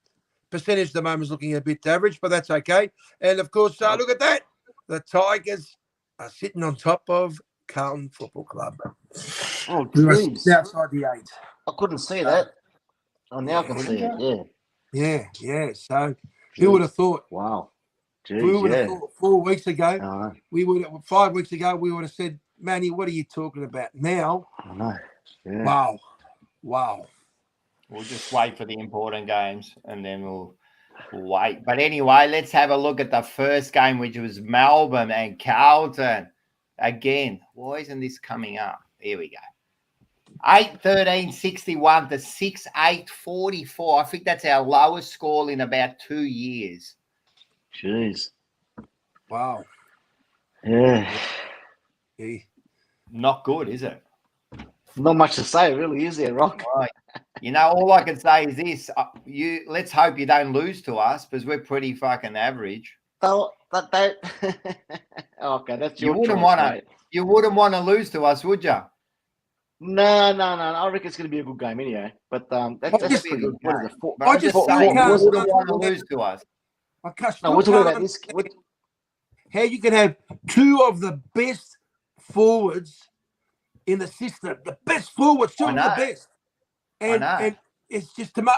percentage at the moment is looking a bit average, but that's okay. And of course, look at that. The Tigers are sitting on top of Carlton Football Club. Oh, geez. Outside the 8. I couldn't see that. Oh, now I can see it. Yeah. So who would have thought? Wow. Jeez, we would have thought 4 weeks ago. 5 weeks ago, we would have said, Manny, what are you talking about? Now, I know. Yeah. Wow. We'll just wait for the important games and then we'll wait. But anyway, let's have a look at the first game, which was Melbourne and Carlton. Again, why isn't this coming up? Here we go. 8-13-61 to 6-8-44. I think that's our lowest score in about 2 years. Jeez. Wow. Yeah. Not good, is it? Not much to say, really, is there, Rock? Right. All I can say is this: let's hope you don't lose to us because we're pretty fucking average. Okay, that's your choice. You wouldn't want to lose to us, would you? No. I reckon it's going to be a good game anyway. But that's pretty good. What is it? I just wouldn't want to lose to us. No, we're talking about this. How you can have two of the best forwards in the system, the best forwards, two of the best, and it's just my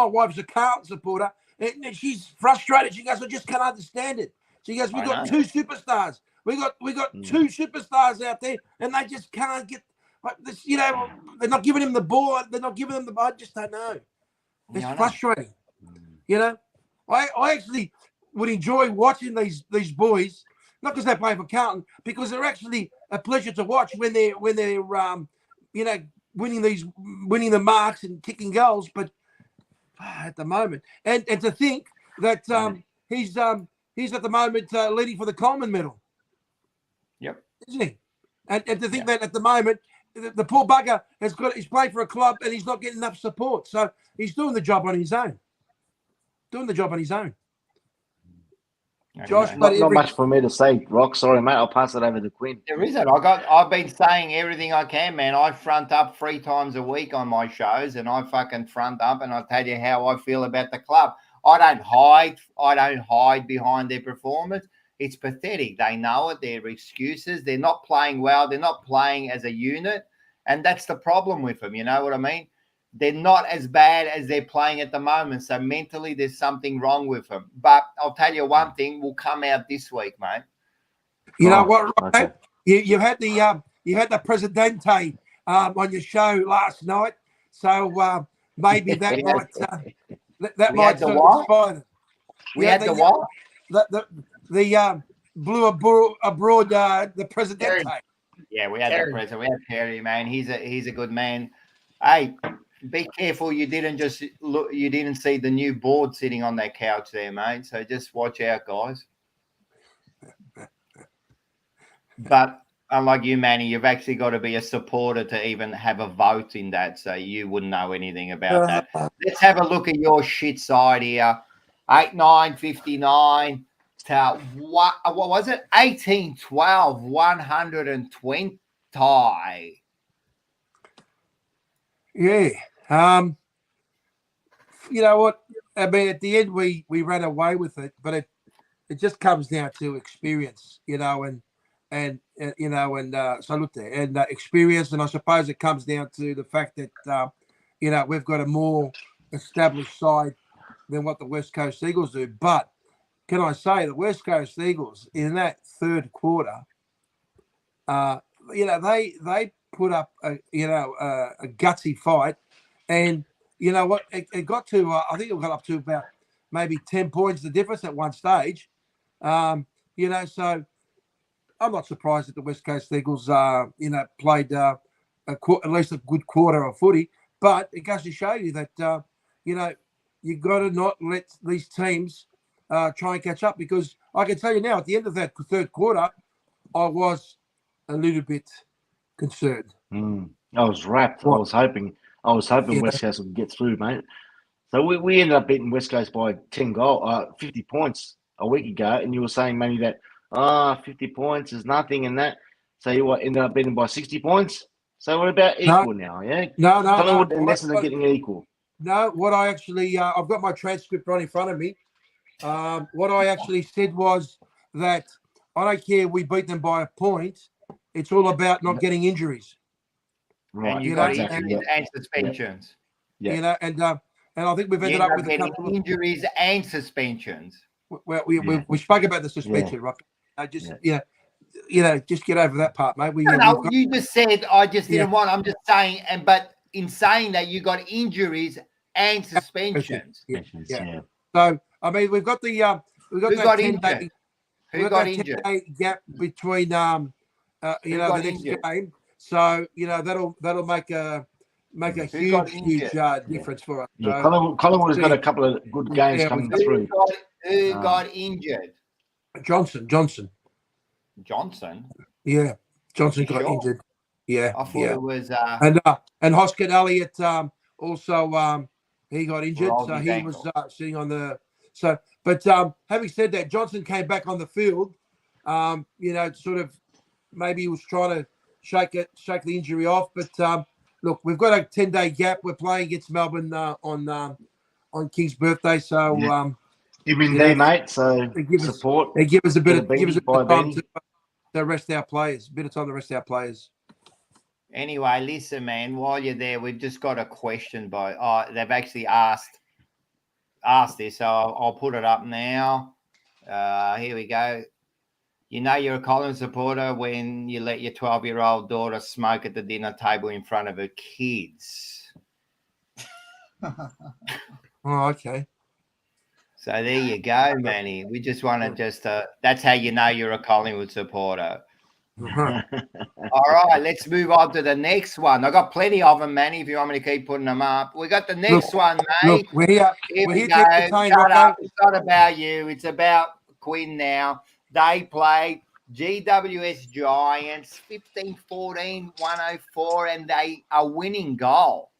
wife's a Carlton supporter, and she's frustrated. She goes, I just can't understand it. She goes, we've got two superstars. We got two superstars out there, and they just can't get like this. They're not giving him the ball. They're not giving him the ball. I just don't know. It's frustrating. I actually would enjoy watching these boys, not because they play for Carlton, because they're actually a pleasure to watch when they're winning the marks and kicking goals. But at the moment, and to think that he's at the moment leading for the Coleman medal. Yep, isn't he? And to think that at the moment the poor bugger he's played for a club and he's not getting enough support, so he's doing the job on his own. Josh, not much for me to say, Rock. Sorry, mate. I'll pass it over to Quinn. There isn't. I've been saying everything I can, man. I front up 3 times a week on my shows, and I fucking front up, and I tell you how I feel about the club. I don't hide behind their performance. It's pathetic. They know it. They're excuses. They're not playing well. They're not playing as a unit, and that's the problem with them. You know what I mean? They're not as bad as they're playing at the moment. So mentally, there's something wrong with them. But I'll tell you one thing will come out this week, mate. You know what, Rocco? Okay. You had the Presidente on your show last night, so maybe that might satisfy them. We had the what? The blew abroad the Presidente. Yeah, we had the president. We had Terry, man. He's a good man. Hey, be careful you didn't see the new board sitting on that couch there, mate. So just watch out, guys. But unlike you, Manny, you've actually got to be a supporter to even have a vote in that. So you wouldn't know anything about that. Let's have a look at your shit side here. 8-9-59 to what was it? 18-12, 120. Yeah. You know what? I mean, at the end, we ran away with it, but it just comes down to experience, and so look there and experience, and I suppose it comes down to the fact that we've got a more established side than what the West Coast Eagles do. But can I say the West Coast Eagles in that third quarter, they put up a gutsy fight, and you know what? It got to I think it got up to about maybe 10 points the difference at one stage. So I'm not surprised that the West Coast Eagles played at least a good quarter of footy, but it goes to show you that you've got to not let these teams try and catch up, because I can tell you now, at the end of that third quarter, I was a little bit concerned. I was wrapped. I was hoping West Coast would get through, mate. So we ended up beating West Coast by 50 points a week ago, and you were saying, Manny, that 50 points is nothing and that. So you ended up beating by 60 points. So we're about equal now, yeah? No. Collingwood and Essendon are getting equal. No, what I actually, I've got my transcript right in front of me. What I actually said was that I don't care we beat them by a point. It's all about not getting injuries. Right. And you got injuries and suspensions. Yeah. And I think we've ended up with a couple of injuries and suspensions. Well, we spoke about the suspension, Rocco. Just get over that part, mate. You just said I just didn't want. I'm just saying, but in saying that, you got injuries and suspensions. Yeah. So I mean, we've got the Who got injured? Who got injured? 10-day gap between the next game. So that'll make a huge difference for us. Yeah, Collingwood has got a couple of good games coming through. Who got injured? Johnson. Yeah, Johnson got injured. Yeah, I thought it was. And Hoskin Elliott also he got injured, so he was sitting on the. So, but having said that, Johnson came back on the field. Sort of maybe he was trying to shake the injury off, but look, we've got a 10-day gap. We're playing against Melbourne on King's birthday, so mate. So support. They give us a bit of time to rest our players. A bit of time to rest our players. Anyway, listen, man. While you're there, we've just got a question they've actually asked this, so I'll put it up now. Here we go. You know you're a Collins supporter when you let your 12-year-old daughter smoke at the dinner table in front of her kids. Oh, okay. So there you go, Manny. We just want to that's how you know you're a Collingwood supporter. All right, let's move on to the next one. I got plenty of them, Manny, if you want me to keep putting them up. We got the next one, mate. Look, we're here we go. Shut up. It's not about you. It's about Quinn now. They played GWS Giants 15-14, 104, and a winning goal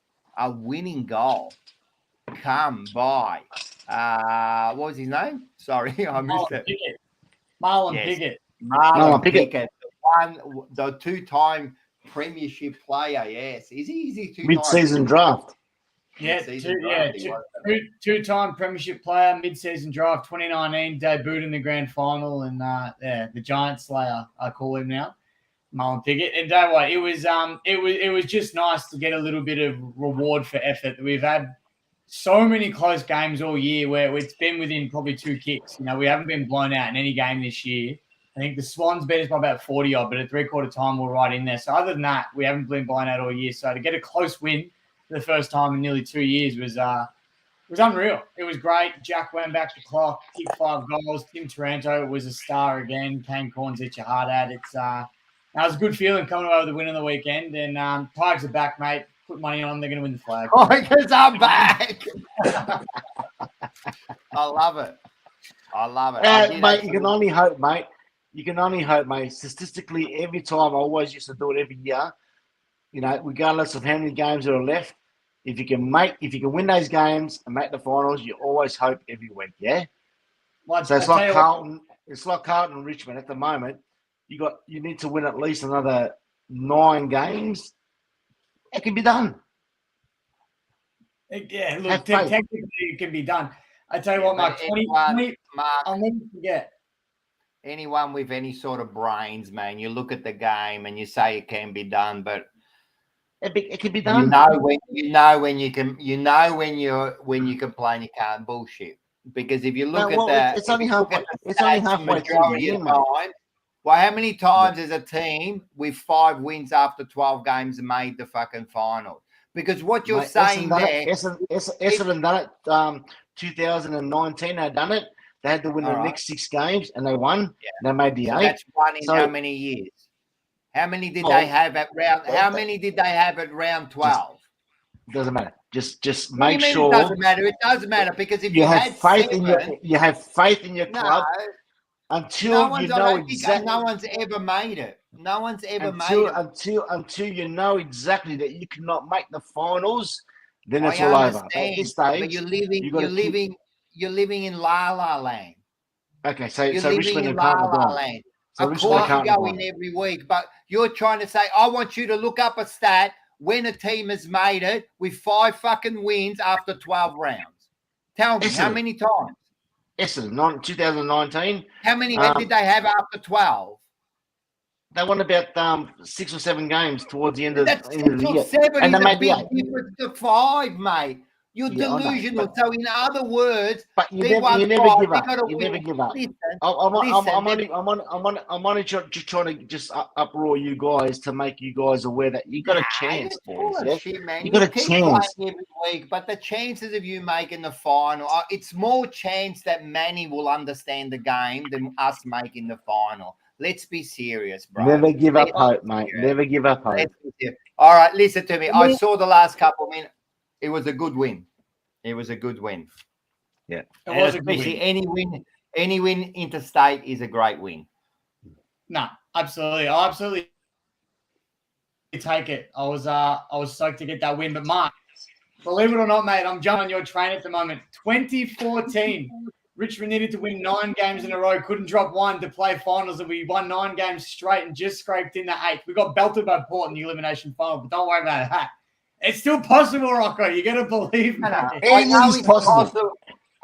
come by. What was his name? Sorry, I missed it. Marlon Pickett. Marlon Pickett, the two-time premiership player. Yes, is he two-time mid-season draft? Yeah, two-time premiership player, mid-season draft, 2019, debuted in the grand final, and the Giant Slayer, I call him now, Marlon Pickett. And don't worry, it was just nice to get a little bit of reward for effort. We've had so many close games all year where it's been within probably 2 kicks. We haven't been blown out in any game this year. I think the Swans beat us by about 40 odd, but at three-quarter time we're right in there. So other than that, we haven't been blown out all year. So to get a close win for the first time in nearly 2 years was unreal. It was great. Jack went back to clock, kicked 5 goals. Tim Taranto was a star again. Kane Corns hit your heart out. That was a good feeling coming away with the win on the weekend. And Tigers are back, mate. Put money on them. They're going to win the flag. Tigers are back. I love it. Mate, you can only hope, mate. Statistically, every time, I always used to do it every year. Regardless of how many games there are left, if you can win those games and make the finals, you always hope every week. Yeah. Well, so it's like Carlton. It's like Carlton and Richmond at the moment. You need to win at least another 9 games. It can be done. Yeah, look, technically it can be done. I tell you what, Mark. 20, I'll never forget. Anyone with any sort of brains, man, you look at the game and you say it can be done, but it can be done. When you complain you can't bullshit. Because if you look at that, it's only halfway. It's only halfway through the year, mate. Well, how many times has a team with 5 wins after 12 games made the fucking final? Because what you're saying there, Essendon done it. 2019, they done it. They had to win the next 6 games, and they won. Yeah. They made the 8. That's one in how many years? How many did they have at round? How many did they have at round 12? Doesn't matter. Just make sure. It doesn't matter. It doesn't matter because if you have faith in your club. until you know exactly. No one's ever made it. No one's ever made it. Until you know exactly that you cannot make the finals, then it's I all over. understand, At this stage, but you're living in La La Land. Okay, so You're Richmond living in and La Carlton La are gone. Land. So Of Richmond course, and you Carlton go are in gone. every week, but you're trying to say, I want you to look up a stat when a team has made it with 5 fucking wins after 12 rounds. Tell me, how Excellent. many times? Excellent. 2019, How many did they have after 12? they won about 6 or 7 games towards the end of That's the 6 or year, 7 and is they a made the big 8. difference to 5, mate. You're Yeah, I know, delusional. but- So, in other words, But you they never won give 5. up. They got to You win. never give up. Listen, I'm only just trying to just uproar you guys to make you guys aware that you got a chance, it's boys. full of Yeah? shit, man. You got a keep chance. playing every week, but the chances of you making the final, it's more chance that Manny will understand the game than us making the final. Let's be serious, bro. Never give up Let's hope, be mate. serious. Never give up hope. Let's be serious. All right, listen to me. I saw the last couple minutes. It was a good win. It was a good win. Yeah. It And was a good especially win. any win interstate is a great win. No, absolutely. I absolutely take it. I was stoked to get that win. But Mark, believe it or not, mate, I'm jumping on your train at the moment. 2014, Richmond needed to win 9 games in a row, couldn't drop one to play finals, and we won 9 games straight and just scraped in the 8th. We got belted by Port in the elimination final, but don't worry about that. It's still possible, Rocco. You got to believe me. I know it's possible.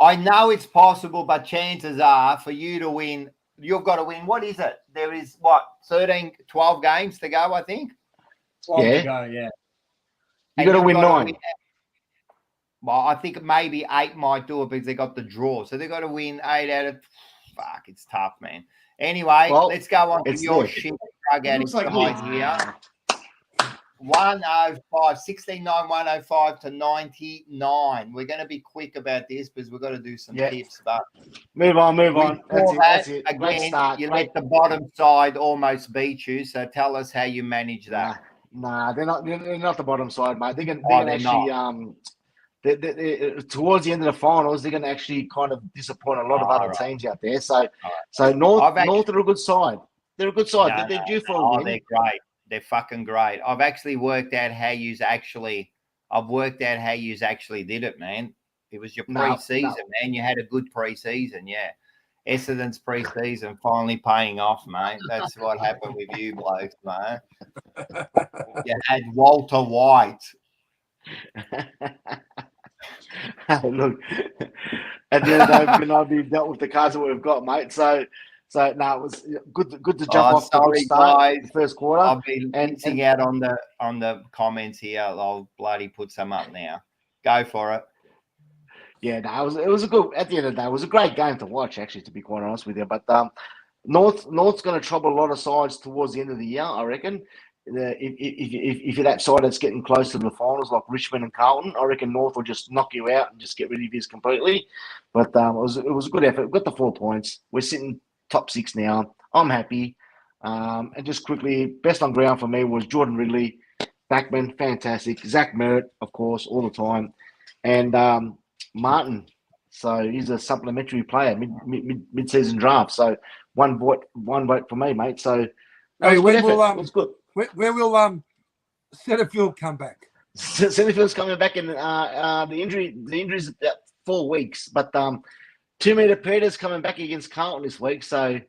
I know it's possible, but chances are for you to win, you've got to win. What is it? There is, 13, 12 games to go, I think. 12 Yeah. to go, yeah. You got to win 9. Well, I think maybe 8 might do it because they got the draw. So they got to win 8 out of. Fuck, it's tough, man. Anyway, let's go on to your shit drug addict side here. 105, 16,9,105 to 99. We're going to be quick about this because we've got to do some tips. But move on. That's it. Again, Great start. Let the bottom side almost beat you. So tell us how you manage that. Nah, they're not the bottom side, mate. They're going they're to actually towards the end of the finals, they're going to actually kind of disappoint a lot of other teams out there. So North are a good side. They're a good side. They're due for a win. They're great. They're fucking great. I've actually worked out how you actually did it, man. It was your pre-season, man. You had a good pre-season, yeah. Essendon's pre-season finally paying off, mate. That's what happened with you blokes, mate. You had Walter White. Look, at the end of the day, we've dealt with the cards that we've got, mate. So no, it was good to jump off the good start, guys. The first quarter. I've been missing out on the comments here. I'll bloody put some up now. Go for it. Yeah, no, it was a good. At the end of the day, it was a great game to watch, actually, to be quite honest with you. But North's going to trouble a lot of sides towards the end of the year, I reckon. If you're that side that's getting close to the finals, like Richmond and Carlton, I reckon North will just knock you out and just get rid of you completely. But it was a good effort. We got the 4 points. We're sitting top 6 now. I'm happy. And just quickly, best on ground for me was Jordan Ridley, backman, fantastic. Zach Merritt, of course, all the time, and Martin. So he's a supplementary player, mid-season draft. So one vote for me, mate. So Hey, it's good. Where will Setterfield come back? Setterfield's coming back, and the injury's about 4 weeks. But 2-meter Peter's coming back against Carlton this week, so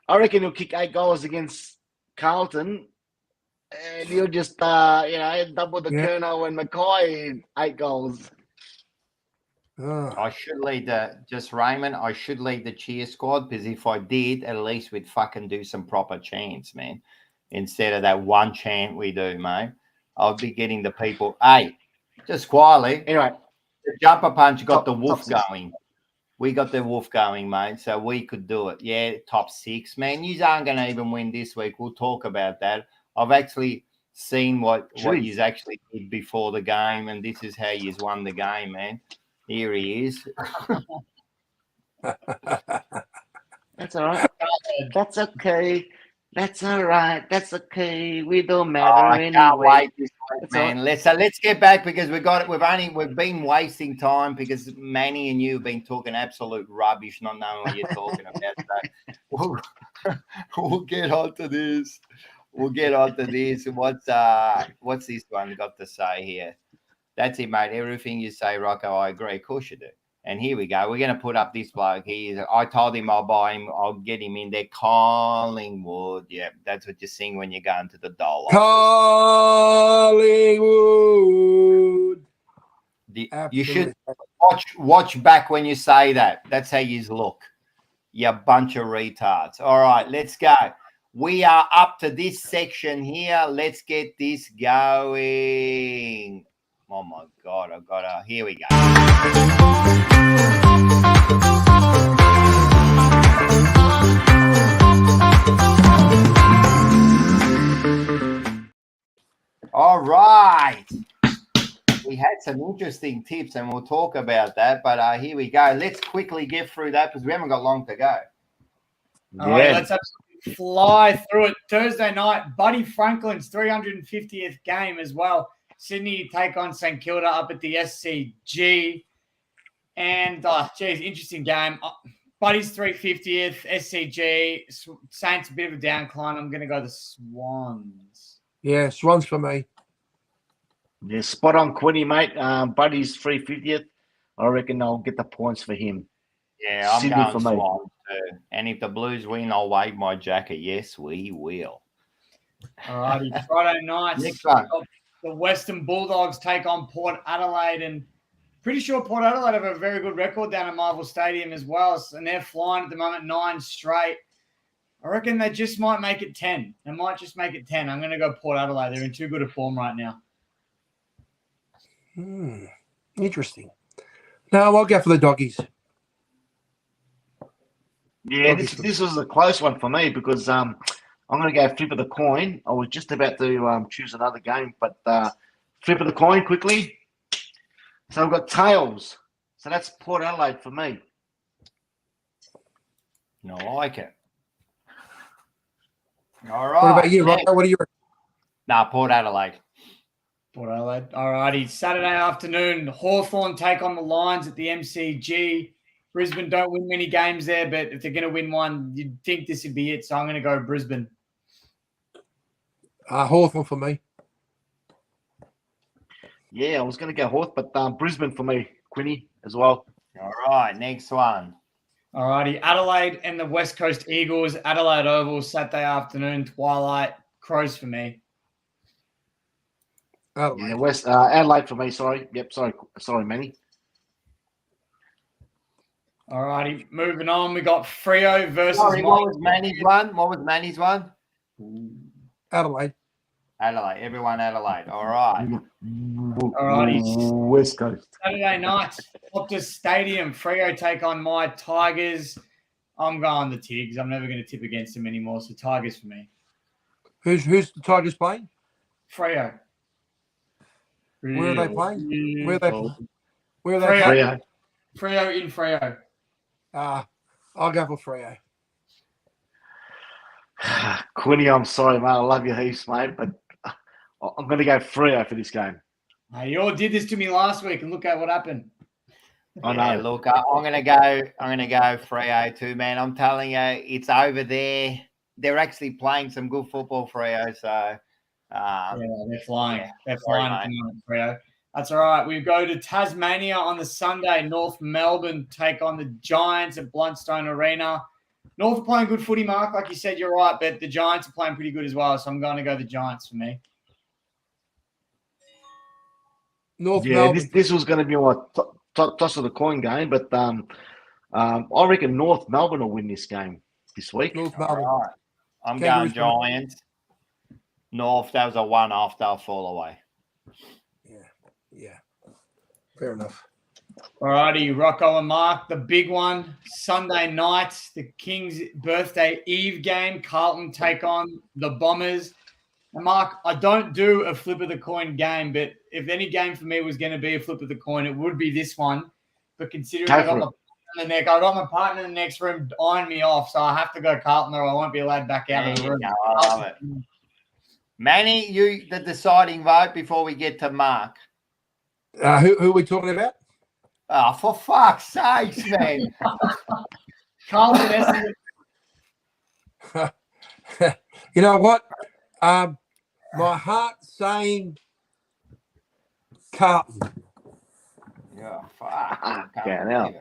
I reckon he'll kick 8 goals against Carlton, and he'll just double the Kerno and Mackay 8 goals. I should lead Raymond. I should lead the cheer squad because if I did, at least we'd fucking do some proper chants, man. Instead of that one chant we do, mate. I'll be getting the people. Hey, just quietly. Anyway, the jumper punch got the wolf going. We got the wolf going, mate. So we could do it. Yeah, top 6, man. You aren't going to even win this week. We'll talk about that. I've actually seen what you actually did before the game, and this is how you won the game, man. Here he is. That's all right. That's okay. That's all right. That's okay. We don't Oh, matter I anyway. can't wait this week, That's all man. Let's get back because we've been wasting time because Manny and you have been talking absolute rubbish, not knowing what you're talking about. So we'll get on to this. We'll get on to this. What's this one got to say here? That's it, mate. Everything you say, Rocco, I agree. Of course you do. And here we go. We're going to put up this bloke. I told him I'll buy him. I'll get him in there. Collingwood. Yeah, that's what you sing when you go into the doll office. Collingwood. You should watch back when you say that. That's how you look. You bunch of retards. All right, let's go. We are up to this section here. Let's get this going. Oh my God, here we go. All right. We had some interesting tips and we'll talk about that, but here we go. Let's quickly get through that because we haven't got long to go. All right, let's absolutely fly through it. Thursday night, Buddy Franklin's 350th game as well. Sydney take on St Kilda up at the SCG. And, interesting game. Buddy's 350th, SCG. Saints a bit of a downcline. I'm going to go the Swans. Yeah, Swans for me. Yeah, spot on, Quinny, mate. Buddy's 350th. I reckon I'll get the points for him. Yeah, I'm Sydney going for me. Swans too. And if the Blues win, I'll wave my jacket. Yes, we will. All righty. Friday night. Next one. The Western Bulldogs take on Port Adelaide, and pretty sure Port Adelaide have a very good record down at Marvel Stadium as well, and they're flying at the moment 9 straight. I reckon they just might make it 10. They might just make it 10. I'm going to go Port Adelaide. They're in too good a form right now. Interesting. No, I'll go for the Doggies. Yeah, this was a close one for me because I'm going to go flip of the coin. I was just about to choose another game, but flip of the coin quickly. So I've got tails. So that's Port Adelaide for me. I like it. All right. What about you, Rocco? What do you reckon? Nah, Port Adelaide. Port Adelaide. All righty. Saturday afternoon, Hawthorn take on the Lions at the MCG. Brisbane don't win many games there, but if they're going to win one, you'd think this would be it. So I'm going to go Brisbane. Hawthorn for me. Yeah, I was going to go Hawth, but Brisbane for me, Quinny, as well. All right, next one. All righty. Adelaide and the West Coast Eagles, Adelaide Oval, Saturday afternoon, twilight. Crows for me. Adelaide. Yeah, Adelaide for me, sorry. Yep, sorry, Manny. All righty. Moving on, we got Freo versus Sorry, what was Manny's one? Adelaide. Adelaide. Everyone Adelaide. All right. All righty. West Coast. Saturday night, Optus Stadium. Freo take on my Tigers. I'm going the Tigs. I'm never going to tip against them anymore. So Tigers for me. Who's the Tigers playing? Freo. Where are they playing? Where are they playing? Freo. Freo in Freo. I'll go for Freo. Quinny, I'm sorry, mate. I love you heaps, mate, but I'm going to go Freo for this game. You all did this to me last week, and look at what happened. I know. Yeah, look, I'm gonna go Freo too, man. I'm telling you, it's over there. They're actually playing some good football, Freo. So they're flying. Yeah, They're flying at the moment, Freo. That's all right. We go to Tasmania on the Sunday. North Melbourne take on the Giants at Bluntstone Arena. North are playing good footy, Mark. Like you said, you're right, but the Giants are playing pretty good as well. So I'm going to go the Giants for me. Melbourne. This was going to be my toss of the coin game, but I reckon North Melbourne will win this game this week. North Melbourne. all right. I'm Kangaroos going Giants. North, that was a one off. They'll fall away. Yeah. Fair enough. All righty, Rocco and Mark, the big one, Sunday night, the Kings' birthday eve game. Carlton take on the Bombers. And Mark, I don't do a flip of the coin game, but if any game for me was going to be a flip of the coin, it would be this one. But considering I got in the neck. I got my partner in the next room eyeing me off, so I have to go Carlton or I won't be allowed back out of the room. I love it. Manny, you the deciding vote before we get to Mark. Who are we talking about? Oh, for fuck's sakes, man. Carlton FC. You know what? My heart's saying Carlton. Yeah, fuck. Yeah, now.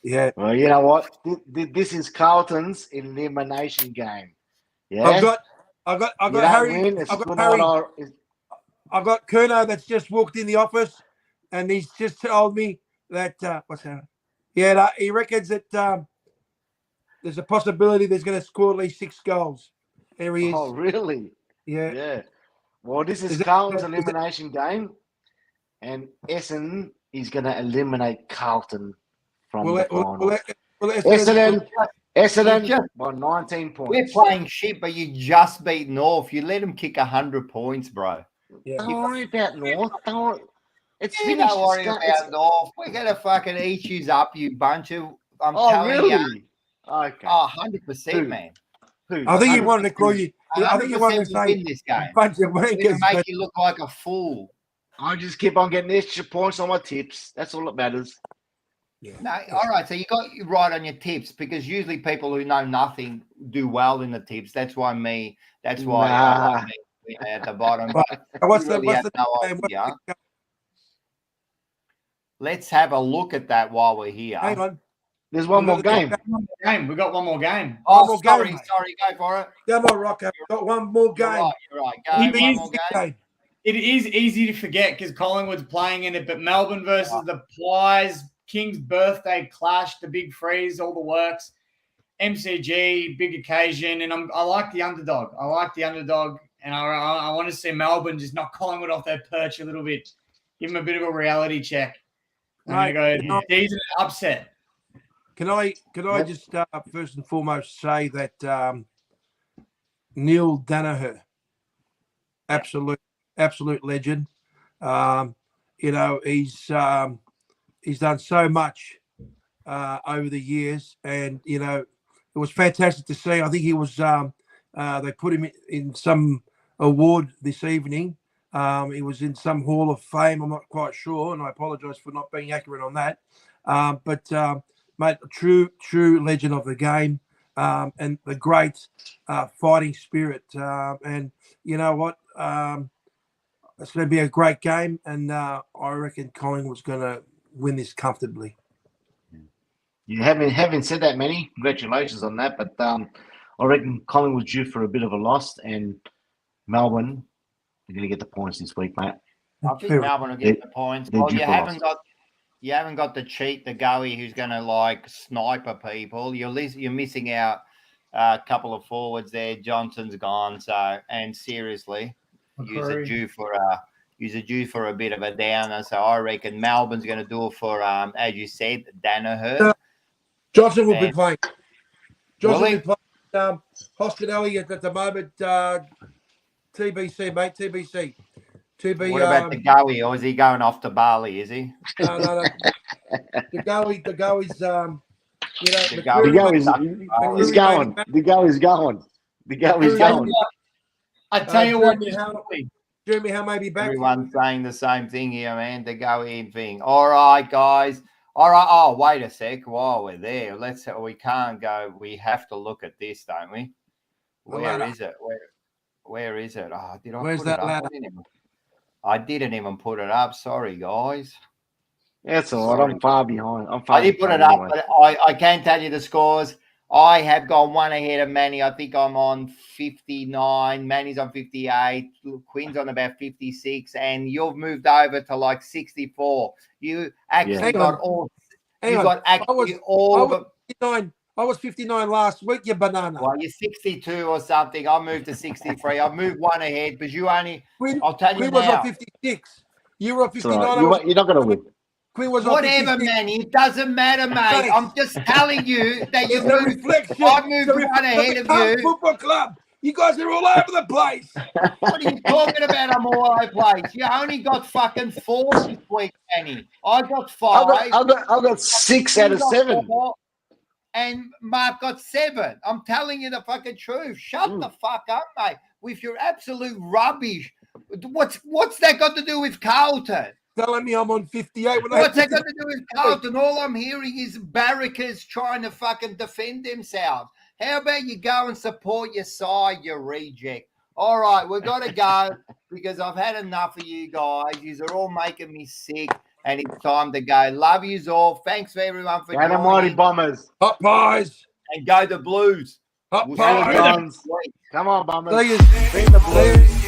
Yeah. Well, you know what? This is Carlton's elimination game. Yeah. I've got You don't Harry. win, it's I've got good Harry. on our- I've got Kerno that's just walked in the office, and he's just told me that what's that? Yeah, he reckons that there's a possibility there's going to score at least 6 goals. There he is. Oh, really? Yeah. Yeah. Well, this is Is that- Carlton's is that- elimination game, and Essendon is going to eliminate Carlton from the finals. Essendon by 19 points. We're playing shit, but you just beat North. You let them kick 100 points, bro. Yeah. Don't worry about North. It's You finished. don't worry It's- about North. We're going to fucking eat you up, you bunch of... I'm Oh, telling really? you. Okay. Oh, 100%, Who? man. Who? I think he wanted to call you. I think he 100% wanted to we'll say win this game. bunch of We're going wankers. to make but- you look like a fool. I just keep on getting extra points on my tips. That's all that matters. No, all right. So you got you right on your tips because usually people who know nothing do well in the tips. That's why me. That's why I like me at the bottom. But What's you the really what's have the no name? What's idea. the- Let's have a look at that while we're here. Hang on. There's one more game. We got one more game. Oh, One more sorry, game, mate. sorry. Go for it. Come on, Rocco. Got one more You're game. right. You're right. Go. He One is more Big game. game. It is easy to forget because Collingwood's playing in it, but Melbourne versus the Pies, King's birthday clash, the big freeze, all the works, MCG, big occasion, and I like the underdog. And I want to see Melbourne just knock Collingwood off their perch a little bit, give them a bit of a reality check. I'm going to go decent upset. Can I just first and foremost say that Neil Danaher, absolute legend. You know, he's done so much over the years, and you know, it was fantastic to see. I think he was they put him in some award this evening. He was in some Hall of Fame. I'm not quite sure, and I apologise for not being accurate on that. But mate, true legend of the game, and the great fighting spirit. And you know what? It's going to be a great game, and I reckon Collingwood's going to win this comfortably. You haven't said that many. Congratulations on that. But I reckon Collingwood's due for a bit of a loss, and Melbourne are going to get the points this week, mate. I think Melbourne will get the points. they're Well, due you for haven't got the cheat, the goey who's going to like sniper people. You're missing out a couple of forwards there. Johnson's gone, and seriously, you're due for a bit of a downer. So I reckon Melbourne's going to do it for as you said, Danaher. Johnson will be playing. Johnson Will will be playing. Hospitality at the moment. TBC, mate. TBC. What about the goey, or is he going off to Bali? Is he? No. The goey's you know, The He's going. The go is going. I tell you what, Jeremy, how may be back? Everyone's saying the same thing here, man. The goey thing. All right, guys. All right. Oh, wait a sec. While we're there, we can't go. We have to look at this, don't we? Where is it? Where is it? Oh, did I Where's put that it up? ladder? I didn't even put it up. Sorry, guys. That's all right. I'm far behind. I did put it up, but I can tell you the scores. I have gone one ahead of Manny. I think I'm on 59. Manny's on 58. Quinn's on about 56. And you've moved over to like 64. You actually got all. You got actually all of it. I was 59 last week, you banana. Well, you're 62 or something. I moved to 63. I've moved one ahead because you only. Quinn, I'll tell you Quinn now. was on 56. You were on 59. Right. You're not going to win. Quinn was on Whatever, 56. Manny. It doesn't matter, mate. I'm just telling you that you It's a moved. reflection. I moved one ahead of you. Football Club. You guys are all over the place. What are you talking about? I'm all over the place. You only got fucking 4 this week, Danny. I got 5. I got 6 out of 7. 4, and Mark got 7. I'm telling you the fucking truth. Shut the fuck up, mate. With your absolute rubbish. What's that got to do with Carlton? Telling me I'm on 58. What's that got to do with Carlton? All I'm hearing is barrackers trying to fucking defend themselves. How about you go and support your side, you reject? All right, we've got to go because I've had enough of you guys. You're all making me sick, and it's time to go. Love yous all. Thanks for everyone for And Mighty joining. Bombers. Hot pies. And go the Blues. Hot We'll pies. see you next week. Come on, Bombers. See you. Beat the Blues.